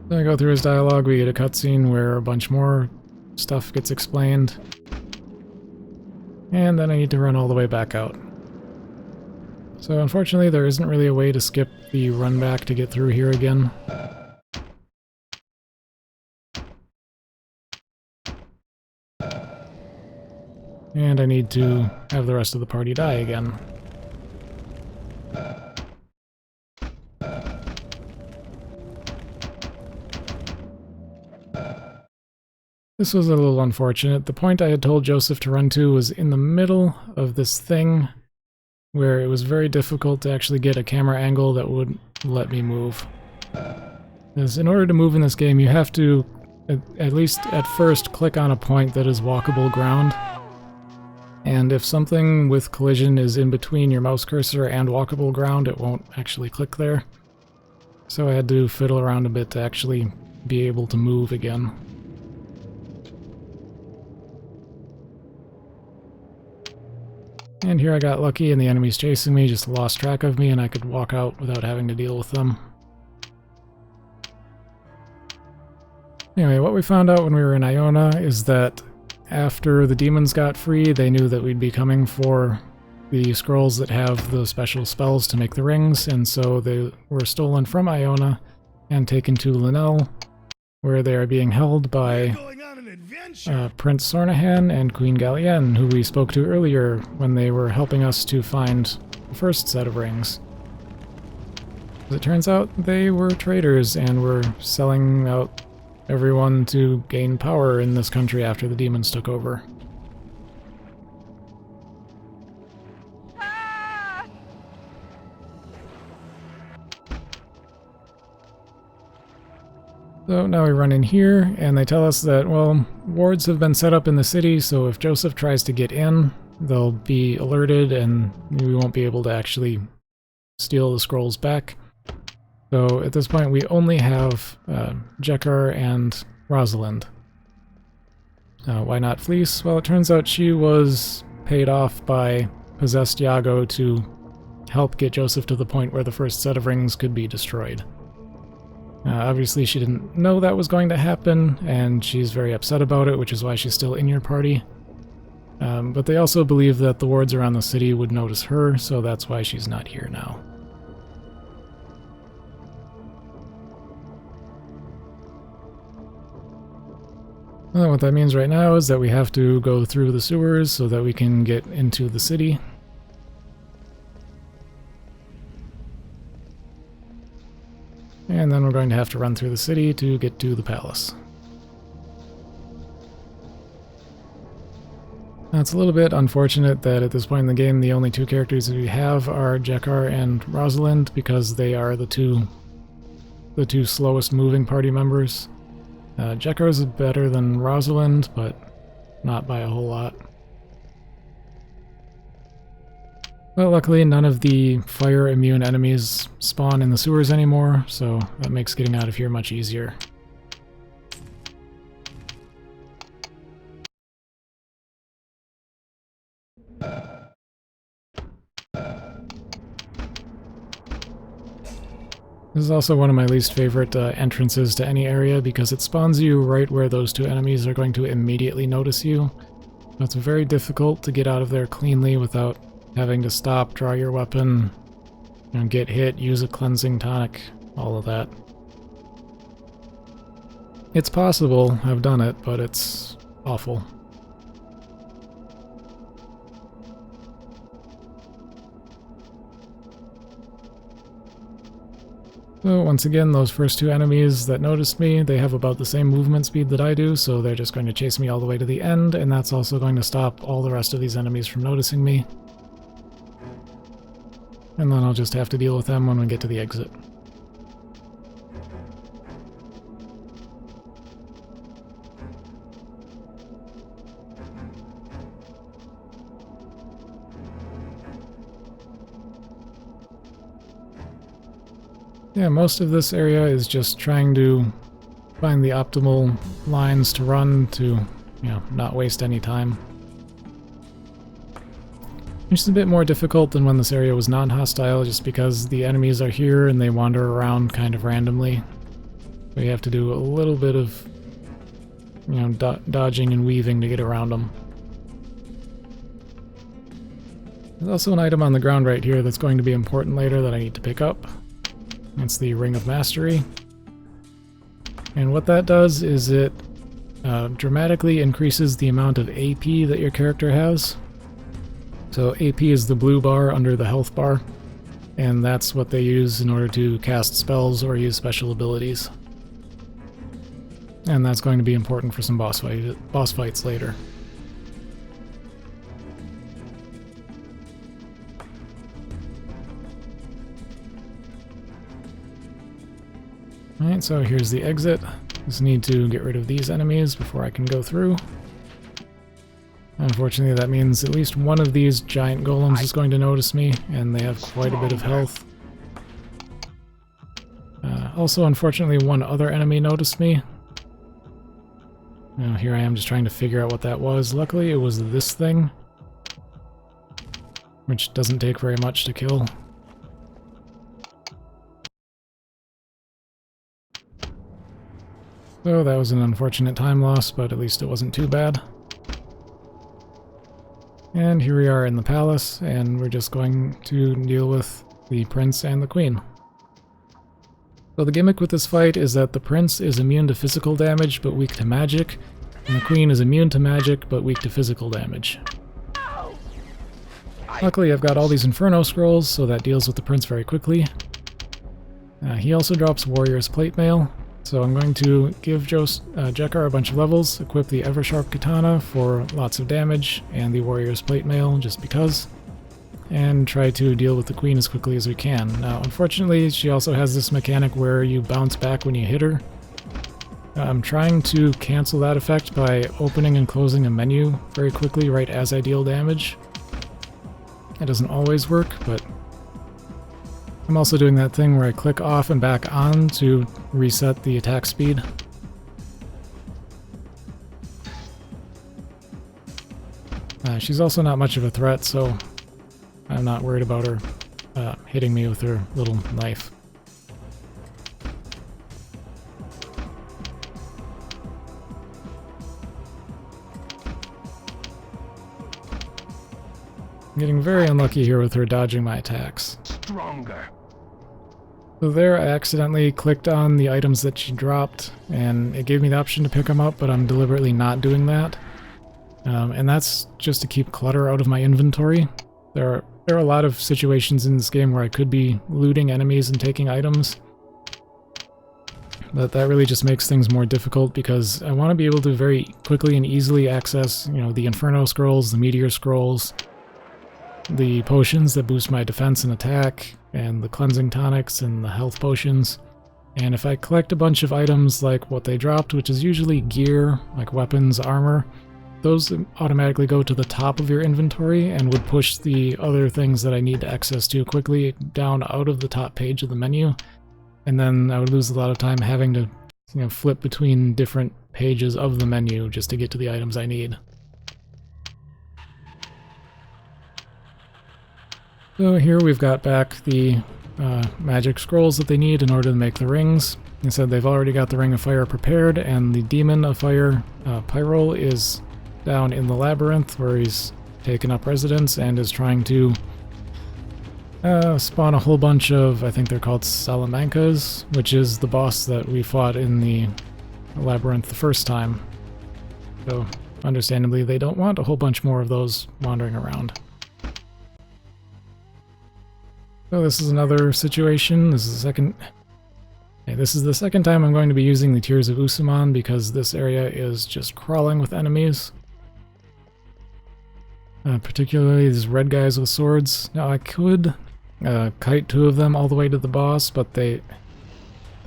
So I go through his dialogue, we get a cutscene where a bunch more stuff gets explained. And then I need to run all the way back out. So unfortunately there isn't really a way to skip the run back to get through here again. And I need to have the rest of the party die again. This was a little unfortunate. The point I had told Joseph to run to was in the middle of this thing where it was very difficult to actually get a camera angle that would let me move. Because in order to move in this game, you have to, at least at first, click on a point that is walkable ground. And if something with collision is in between your mouse cursor and walkable ground, it won't actually click there. So I had to fiddle around a bit to actually be able to move again. And here I got lucky and the enemies chasing me just lost track of me and I could walk out without having to deal with them. Anyway, what we found out when we were in Iona is that after the demons got free, they knew that we'd be coming for the scrolls that have the special spells to make the rings, and so they were stolen from Iona and taken to Linnell, where they are being held by Prince Sornahan and Queen Gallienne, who we spoke to earlier when they were helping us to find the first set of rings. As it turns out, they were traitors and were selling out everyone to gain power in this country after the demons took over. So now we run in here, and they tell us that, well, wards have been set up in the city, so if Joseph tries to get in, they'll be alerted and we won't be able to actually steal the scrolls back. So at this point we only have Jekar and Rosalind. Why not Fleece? Well, it turns out she was paid off by possessed Iago to help get Joseph to the point where the first set of rings could be destroyed. Obviously she didn't know that was going to happen, and she's very upset about it, which is why she's still in your party. But they also believe that the wards around the city would notice her, so that's why she's not here now. Well, what that means right now is that we have to go through the sewers so that we can get into the city. And then we're going to have to run through the city to get to the palace. Now, it's a little bit unfortunate that at this point in the game the only two characters that we have are Jekar and Rosalind, because they are the two slowest moving party members. Jekar is better than Rosalind, but not by a whole lot. But luckily none of the fire-immune enemies spawn in the sewers anymore, so that makes getting out of here much easier. This is also one of my least favorite entrances to any area, because it spawns you right where those two enemies are going to immediately notice you. So it's very difficult to get out of there cleanly without having to stop, draw your weapon, get hit, use a cleansing tonic, all of that. It's possible, I've done it, but it's awful. So once again, those first two enemies that noticed me, they have about the same movement speed that I do, so they're just going to chase me all the way to the end, and that's also going to stop all the rest of these enemies from noticing me. And then I'll just have to deal with them when we get to the exit. Yeah, most of this area is just trying to find the optimal lines to run to, not waste any time. Which is a bit more difficult than when this area was non-hostile, just because the enemies are here and they wander around kind of randomly. So you have to do a little bit of, dodging and weaving to get around them. There's also an item on the ground right here that's going to be important later that I need to pick up. It's the Ring of Mastery. And what that does is it dramatically increases the amount of AP that your character has. So AP is the blue bar under the health bar, and that's what they use in order to cast spells or use special abilities. And that's going to be important for some boss fights later. Alright, so here's the exit. Just need to get rid of these enemies before I can go through. Unfortunately, that means at least one of these giant golems is going to notice me, and they have quite a bit of health. Also, unfortunately, one other enemy noticed me. Now, here I am just trying to figure out what that was. Luckily, it was this thing, which doesn't take very much to kill. So that was an unfortunate time loss, but at least it wasn't too bad. And here we are in the palace, and we're just going to deal with the prince and the queen. So the gimmick with this fight is that the prince is immune to physical damage but weak to magic, and the queen is immune to magic but weak to physical damage. Luckily I've got all these Inferno scrolls, so that deals with the prince very quickly. He also drops Warrior's Plate Mail, so I'm going to give Jekar a bunch of levels, equip the Eversharp Katana for lots of damage, and the Warrior's Plate Mail just because, and try to deal with the queen as quickly as we can. Now, unfortunately, she also has this mechanic where you bounce back when you hit her. I'm trying to cancel that effect by opening and closing a menu very quickly right as I deal damage. It doesn't always work, but I'm also doing that thing where I click off and back on to reset the attack speed. She's also not much of a threat, so I'm not worried about her hitting me with her little knife. I'm getting very unlucky here with her dodging my attacks. Stronger. So there I accidentally clicked on the items that she dropped, and it gave me the option to pick them up, but I'm deliberately not doing that. And that's just to keep clutter out of my inventory. There are a lot of situations in this game where I could be looting enemies and taking items, but that really just makes things more difficult because I want to be able to very quickly and easily access, the Inferno scrolls, the Meteor scrolls, the potions that boost my defense and attack, and the cleansing tonics and the health potions. And if I collect a bunch of items like what they dropped, which is usually gear, like weapons, armor, those automatically go to the top of your inventory and would push the other things that I need access to quickly down out of the top page of the menu. And then I would lose a lot of time having to, flip between different pages of the menu just to get to the items I need. So here we've got back the magic scrolls that they need in order to make the rings. They said they've already got the Ring of Fire prepared, and the Demon of Fire, Pyrrole, is down in the labyrinth where he's taken up residence and is trying to spawn a whole bunch of, I think they're called Salamankas, which is the boss that we fought in the labyrinth the first time. So, understandably, they don't want a whole bunch more of those wandering around. So this is another situation. This is the second... Okay, this is the second time I'm going to be using the Tears of Usaman because this area is just crawling with enemies. Particularly these red guys with swords. Now I could kite two of them all the way to the boss, but there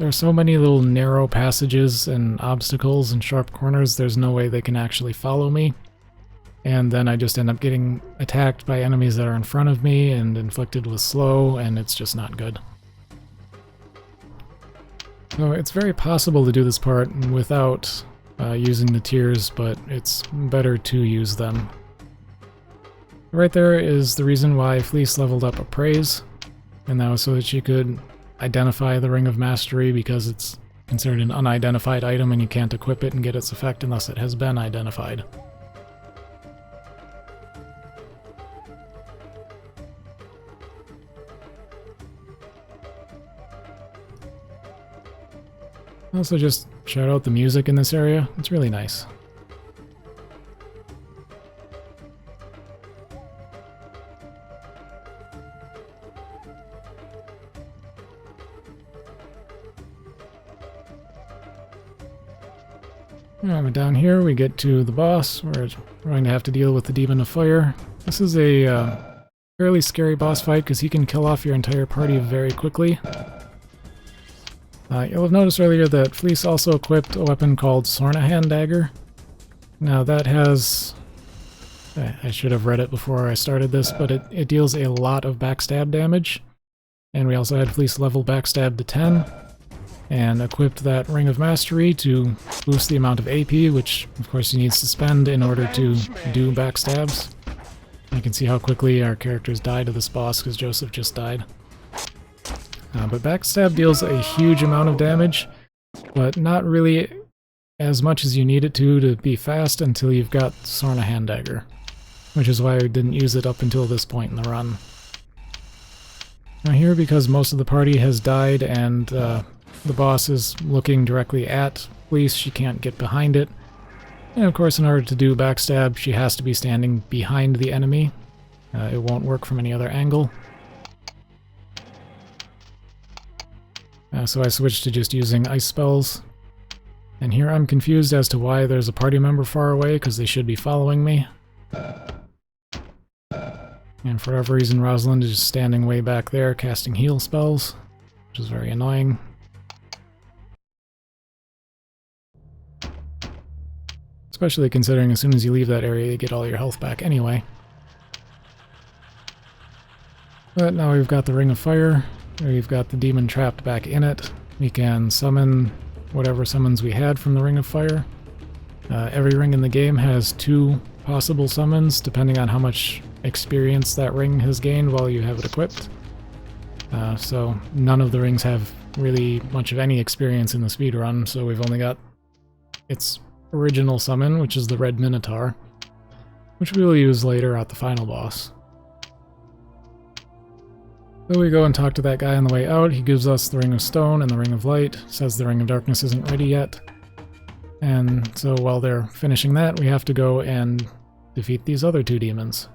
are so many little narrow passages and obstacles and sharp corners, there's no way they can actually follow me. And then I just end up getting attacked by enemies that are in front of me and inflicted with slow, and it's just not good. So it's very possible to do this part without using the tears, but it's better to use them. Right there is the reason why Fleece leveled up Appraise, and that was so that she could identify the Ring of Mastery, because it's considered an unidentified item and you can't equip it and get its effect unless it has been identified. Also, just shout out the music in this area. It's really nice. Alright, but down here we get to the boss. We're going to have to deal with the Demon of Fire. This is a fairly scary boss fight because he can kill off your entire party very quickly. You'll have noticed earlier that Fleece also equipped a weapon called Sornahan Dagger. Now that has... I should have read it before I started this, but it deals a lot of backstab damage. And we also had Fleece level backstab to 10, and equipped that Ring of Mastery to boost the amount of AP, which of course he needs to spend in order to do backstabs. You can see how quickly our characters die to this boss because Joseph just died. But backstab deals a huge amount of damage, but not really as much as you need it to be fast until you've got Sornahan Dagger, which is why I didn't use it up until this point in the run. Now here, because most of the party has died and the boss is looking directly at Fleece, she can't get behind it. And of course, in order to do backstab, she has to be standing behind the enemy. It won't work from any other angle. So I switched to just using ice spells. And here I'm confused as to why there's a party member far away, because they should be following me. And for whatever reason, Rosalind is just standing way back there casting heal spells, which is very annoying. Especially considering as soon as you leave that area, you get all your health back anyway. But now we've got the Ring of Fire. We've got the demon trapped back in it. We can summon whatever summons we had from the Ring of Fire. Every ring in the game has 2 possible summons, depending on how much experience that ring has gained while you have it equipped. So none of the rings have really much of any experience in the speedrun, so we've only got its original summon, which is the Red Minotaur, which we will use later at the final boss. So we go and talk to that guy on the way out. He gives us the Ring of Stone and the Ring of Light, says the Ring of Darkness isn't ready yet. And so while they're finishing that, we have to go and defeat these other 2 demons.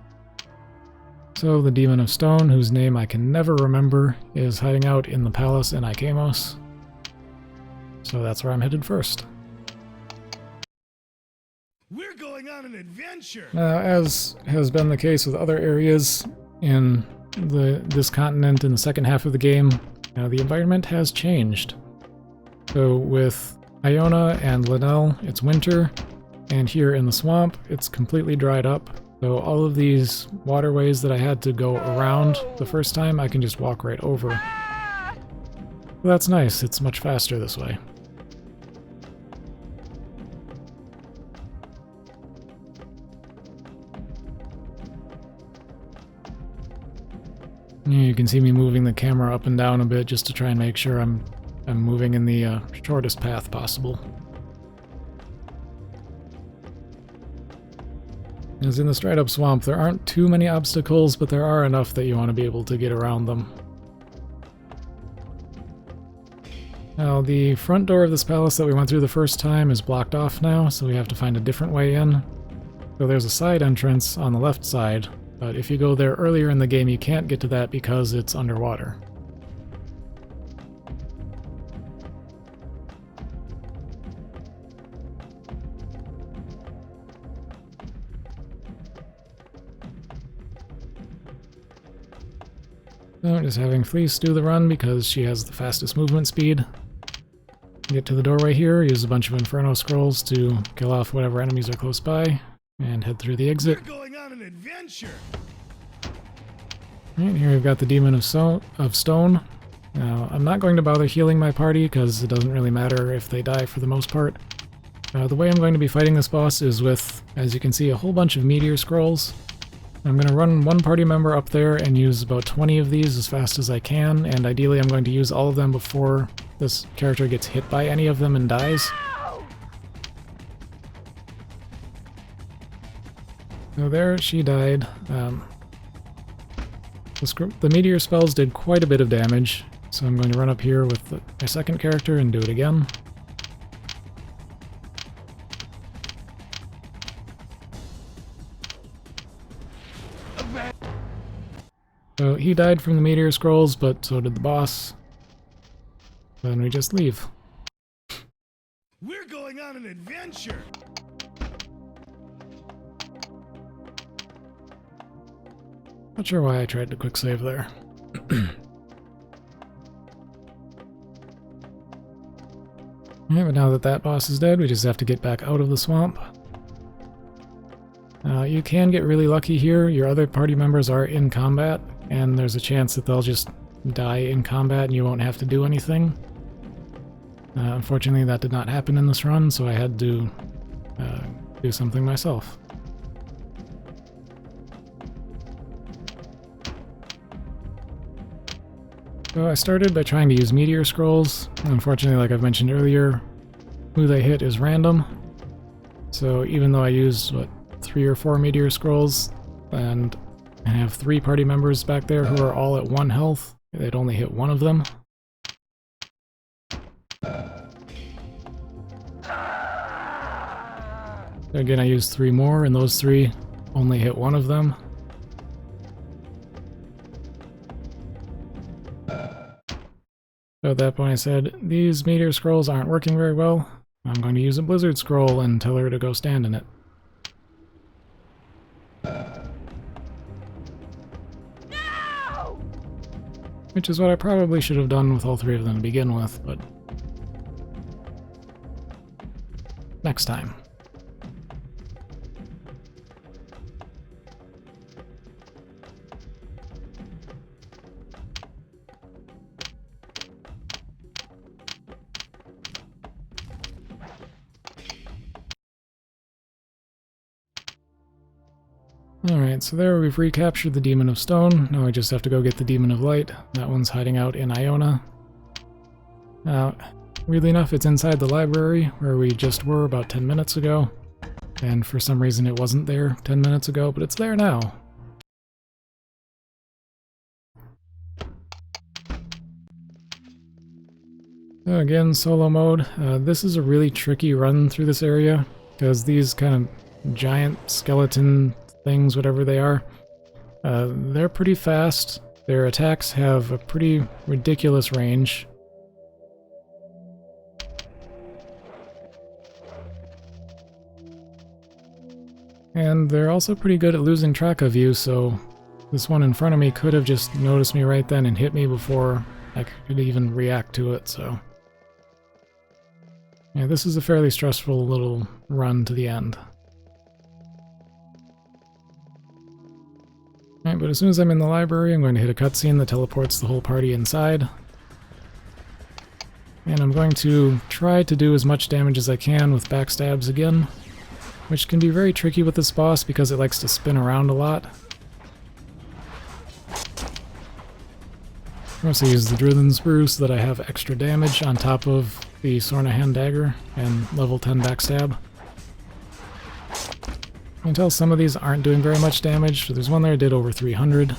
So the Demon of Stone, whose name I can never remember, is hiding out in the palace in Ikemos. So that's where I'm headed first. We're going on an adventure! Now, as has been the case with other areas in this continent in the second half of the game, the environment has changed. So with Iona and Linnell, it's winter, and here in the swamp, it's completely dried up. So all of these waterways that I had to go around the first time, I can just walk right over. Well, that's nice, it's much faster this way. You can see me moving the camera up and down a bit just to try and make sure I'm moving in the shortest path possible. As in the straight up swamp, there aren't too many obstacles, but there are enough that you want to be able to get around them. Now, the front door of this palace that we went through the first time is blocked off now, so we have to find a different way in. So there's a side entrance on the left side, but if you go there earlier in the game, you can't get to that because it's underwater. So just having Fleece do the run because she has the fastest movement speed. Get to the doorway here, use a bunch of Inferno Scrolls to kill off whatever enemies are close by, and head through the exit. We're going on an adventure. Alright, here we've got the Demon of Stone. Now, I'm not going to bother healing my party because it doesn't really matter if they die for the most part. The way I'm going to be fighting this boss is with, as you can see, a whole bunch of Meteor Scrolls. I'm going to run one party member up there and use about 20 of these as fast as I can, and ideally I'm going to use all of them before this character gets hit by any of them and dies. So there, she died. The meteor spells did quite a bit of damage, so I'm going to run up here with my second character and do it again. So he died from the meteor scrolls, but so did the boss. Then we just leave. We're going on an adventure. Not sure why I tried to quick save there. Yeah, but now that that boss is dead, we just have to get back out of the swamp. You can get really lucky here. Your other party members are in combat, and there's a chance that they'll just die in combat and you won't have to do anything. Unfortunately, that did not happen in this run, so I had to do something myself. So I started by trying to use Meteor Scrolls. Unfortunately, like I've mentioned earlier, who they hit is random. So even though I used, 3 or 4 Meteor Scrolls, and I have 3 party members back there who are all at 1 health, they'd only hit one of them. Again, I used 3 more, and those 3 only hit one of them. So at that point I said, these Meteor Scrolls aren't working very well. I'm going to use a Blizzard Scroll and tell her to go stand in it. No! Which is what I probably should have done with all 3 of them to begin with, but next time. Alright, so there we've recaptured the Demon of Stone. Now I just have to go get the Demon of Light. That one's hiding out in Iona. Now, weirdly enough, it's inside the library where we just were about 10 minutes ago. And for some reason it wasn't there 10 minutes ago, but it's there now. So again, solo mode. This is a really tricky run through this area, because these kind of giant skeleton things, whatever they are, they're pretty fast. Their attacks have a pretty ridiculous range. And they're also pretty good at losing track of you, so this one in front of me could have just noticed me right then and hit me before I could even react to it, so yeah, this is a fairly stressful little run to the end. Alright, but as soon as I'm in the library, I'm going to hit a cutscene that teleports the whole party inside. And I'm going to try to do as much damage as I can with backstabs again, which can be very tricky with this boss because it likes to spin around a lot. I also use the Drithen Sprue so that I have extra damage on top of the Sorna Hand Dagger and level 10 backstab. You can tell some of these aren't doing very much damage. So there's one there that did over 300,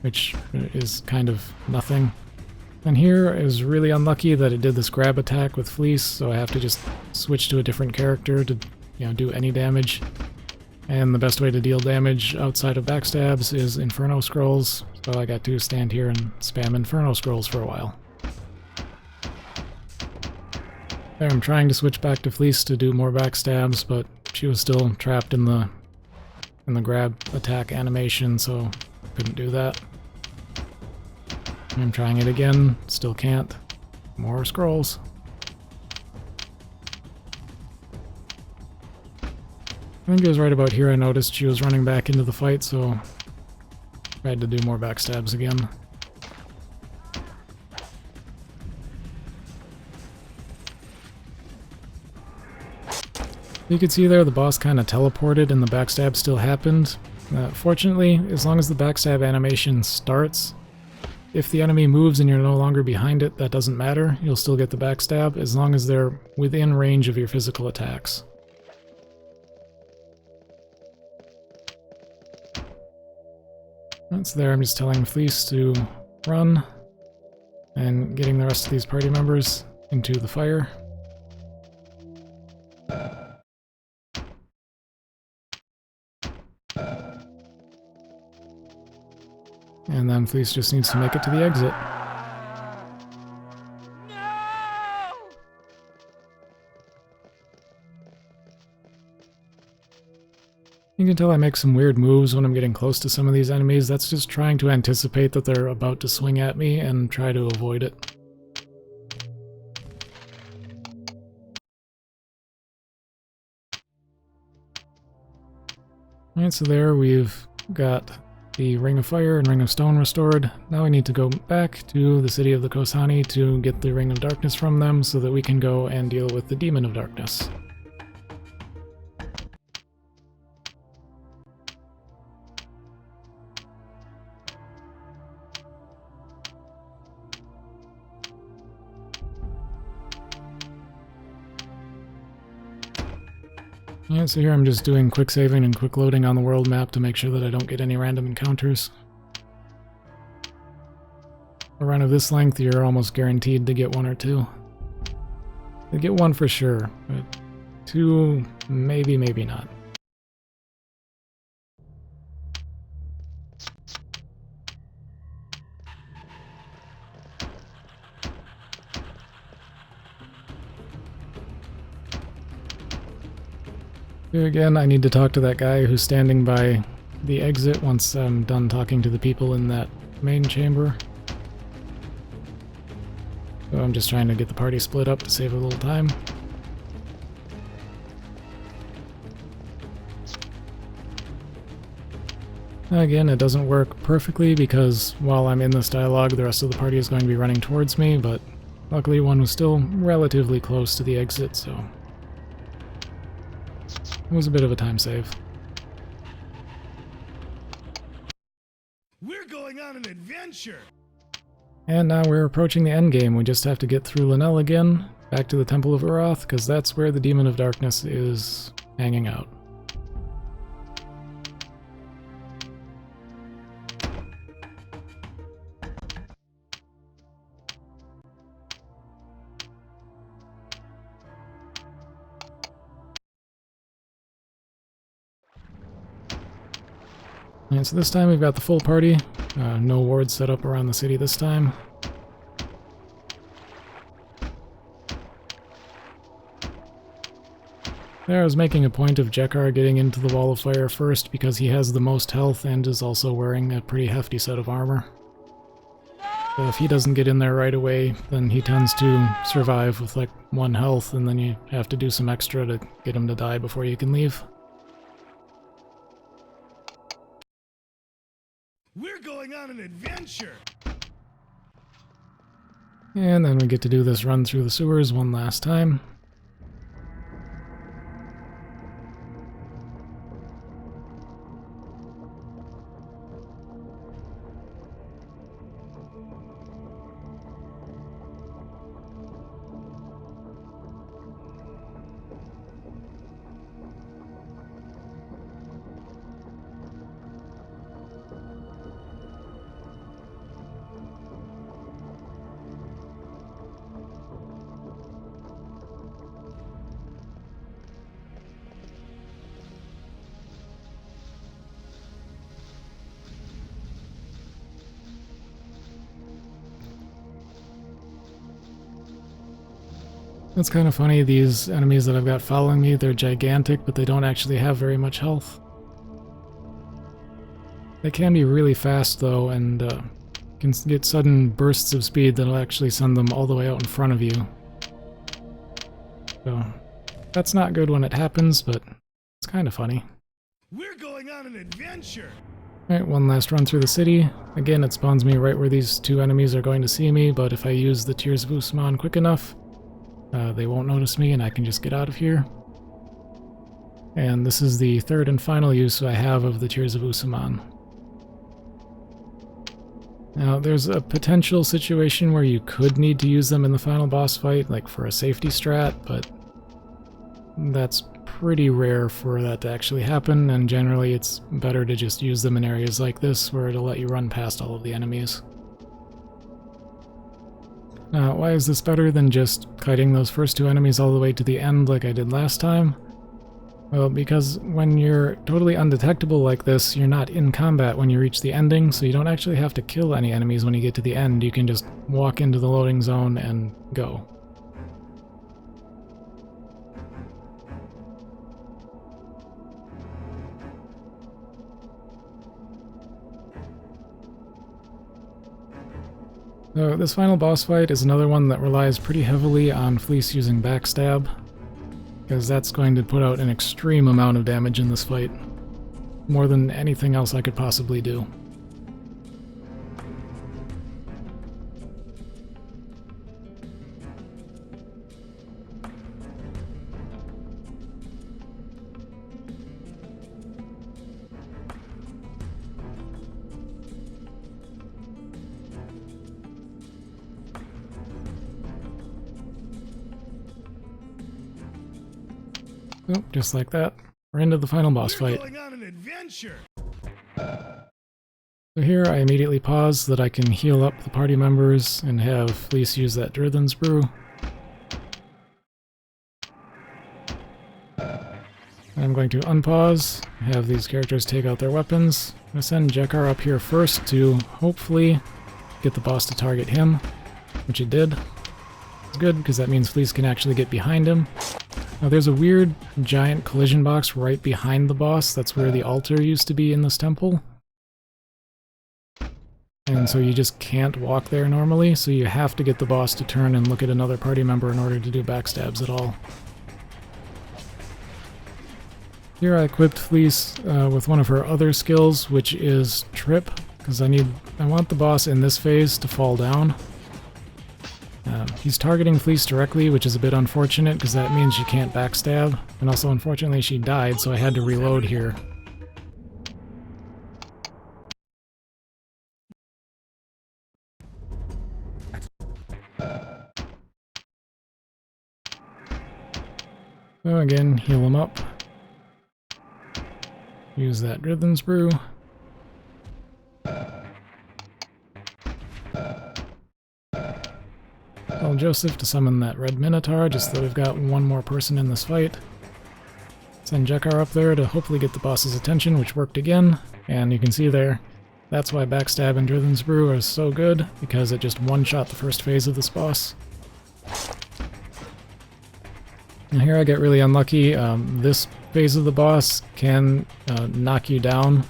which is kind of nothing. And here is really unlucky that it did this grab attack with Fleece, so I have to just switch to a different character to, do any damage. And the best way to deal damage outside of backstabs is Inferno Scrolls, so I got to stand here and spam Inferno Scrolls for a while. There, I'm trying to switch back to Fleece to do more backstabs, but she was still trapped in the grab attack animation, so couldn't do that. I'm trying it again, still can't. More scrolls. I think it was right about here I noticed she was running back into the fight, so I had to do more backstabs again. You can see there the boss kind of teleported and the backstab still happened. Fortunately, as long as the backstab animation starts, if the enemy moves and you're no longer behind it, that doesn't matter. You'll still get the backstab as long as they're within range of your physical attacks. That's there. I'm just telling Fleece to run and getting the rest of these party members into the fire. And then Fleece just needs to make it to the exit. No! You can tell I make some weird moves when I'm getting close to some of these enemies. That's just trying to anticipate that they're about to swing at me and try to avoid it. Alright, so there we've got the Ring of Fire and Ring of Stone restored. Now we need to go back to the city of the Kosani to get the Ring of Darkness from them so that we can go and deal with the Demon of Darkness. Yeah, so here I'm just doing quick saving and quick loading on the world map to make sure that I don't get any random encounters. A run of this length, you're almost guaranteed to get one or two. You get one for sure, but two, maybe, maybe not. Here again, I need to talk to that guy who's standing by the exit once I'm done talking to the people in that main chamber. So I'm just trying to get the party split up to save a little time. Again, it doesn't work perfectly because while I'm in this dialogue, the rest of the party is going to be running towards me, but luckily one was still relatively close to the exit, so it was a bit of a time save. We're going on an adventure! And now we're approaching the endgame. We just have to get through Linnell again, back to the Temple of Uroth, because that's where the Demon of Darkness is hanging out. And so this time we've got the full party. No wards set up around the city this time. There, I was making a point of Jekar getting into the Wall of Fire first because he has the most health and is also wearing a pretty hefty set of armor. So if he doesn't get in there right away, then he tends to survive with like 1 health, and then you have to do some extra to get him to die before you can leave. We're going on an adventure! And then we get to do this run through the sewers one last time. It's kind of funny, these enemies that I've got following me, they're gigantic, but they don't actually have very much health. They can be really fast though, and can get sudden bursts of speed that'll actually send them all the way out in front of you. So, that's not good when it happens, but it's kind of funny. We're going on an adventure! Alright, one last run through the city. Again, it spawns me right where these two enemies are going to see me, but if I use the Tears of Usaman quick enough, they won't notice me and I can just get out of here. And this is the third and final use I have of the Tears of Usaman. Now, there's a potential situation where you could need to use them in the final boss fight, like for a safety strat, but that's pretty rare for that to actually happen, and generally it's better to just use them in areas like this where it'll let you run past all of the enemies. Now, why is this better than just kiting those first two enemies all the way to the end like I did last time? Well, because when you're totally undetectable like this, you're not in combat when you reach the ending, so you don't actually have to kill any enemies when you get to the end. You can just walk into the loading zone and go. So this final boss fight is another one that relies pretty heavily on Fleece using backstab, because that's going to put out an extreme amount of damage in this fight. More than anything else I could possibly do. Oh, just like that. We're into the final boss fight. Going on an adventure! So here I immediately pause so that I can heal up the party members and have Fleece use that Drithen's Brew. I'm going to unpause, have these characters take out their weapons. I'm going to send Jekar up here first to hopefully get the boss to target him, which it did. It's good because that means Fleece can actually get behind him. Now there's a weird giant collision box right behind the boss. That's where the altar used to be in this temple. And so you just can't walk there normally, so you have to get the boss to turn and look at another party member in order to do backstabs at all. Here I equipped Fleece with one of her other skills, which is Trip, because I want the boss in this phase to fall down. He's targeting Fleece directly, which is a bit unfortunate because that means she can't backstab, and also unfortunately she died, so I had to reload here. So again, heal him up. Use that Drithen's Brew. Tell Joseph to summon that red Minotaur, just so we've got one more person in this fight. Send Jekar up there to hopefully get the boss's attention, which worked again. And you can see there, that's why Backstab and Drithen's Brew are so good, because it just one-shot the first phase of this boss. Now here I get really unlucky. This phase of the boss can knock you down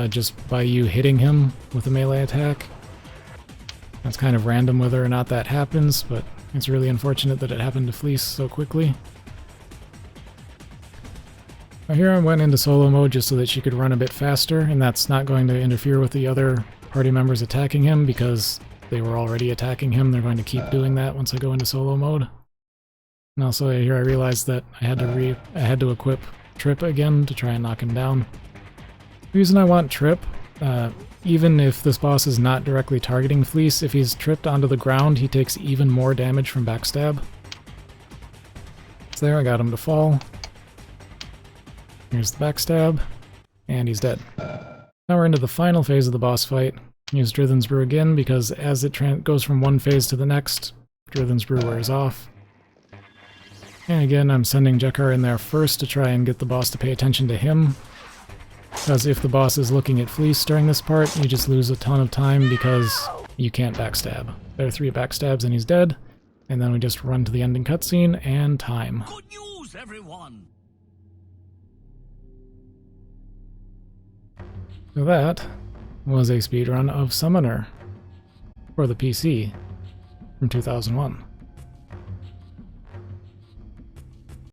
just by you hitting him with a melee attack. It's kind of random whether or not that happens, but it's really unfortunate that it happened to Fleece so quickly. Now here I went into solo mode just so that she could run a bit faster, and that's not going to interfere with the other party members attacking him because they were already attacking him. They're going to keep doing that once I go into solo mode. And also here I realized that I had to equip Trip again to try and knock him down. The reason I want Trip, even if this boss is not directly targeting Fleece, if he's tripped onto the ground, he takes even more damage from backstab. So there, I got him to fall. Here's the backstab, and he's dead. Now we're into the final phase of the boss fight. Use Drithen's Brew again, because as it goes from one phase to the next, Drithen's Brew wears off. And again, I'm sending Jekar in there first to try and get the boss to pay attention to him. Because if the boss is looking at Fleece during this part, you just lose a ton of time because you can't backstab. There are 3 backstabs and he's dead, And then we just run to the ending cutscene and time. Good news, everyone! So that was a speedrun of Summoner for the PC from 2001.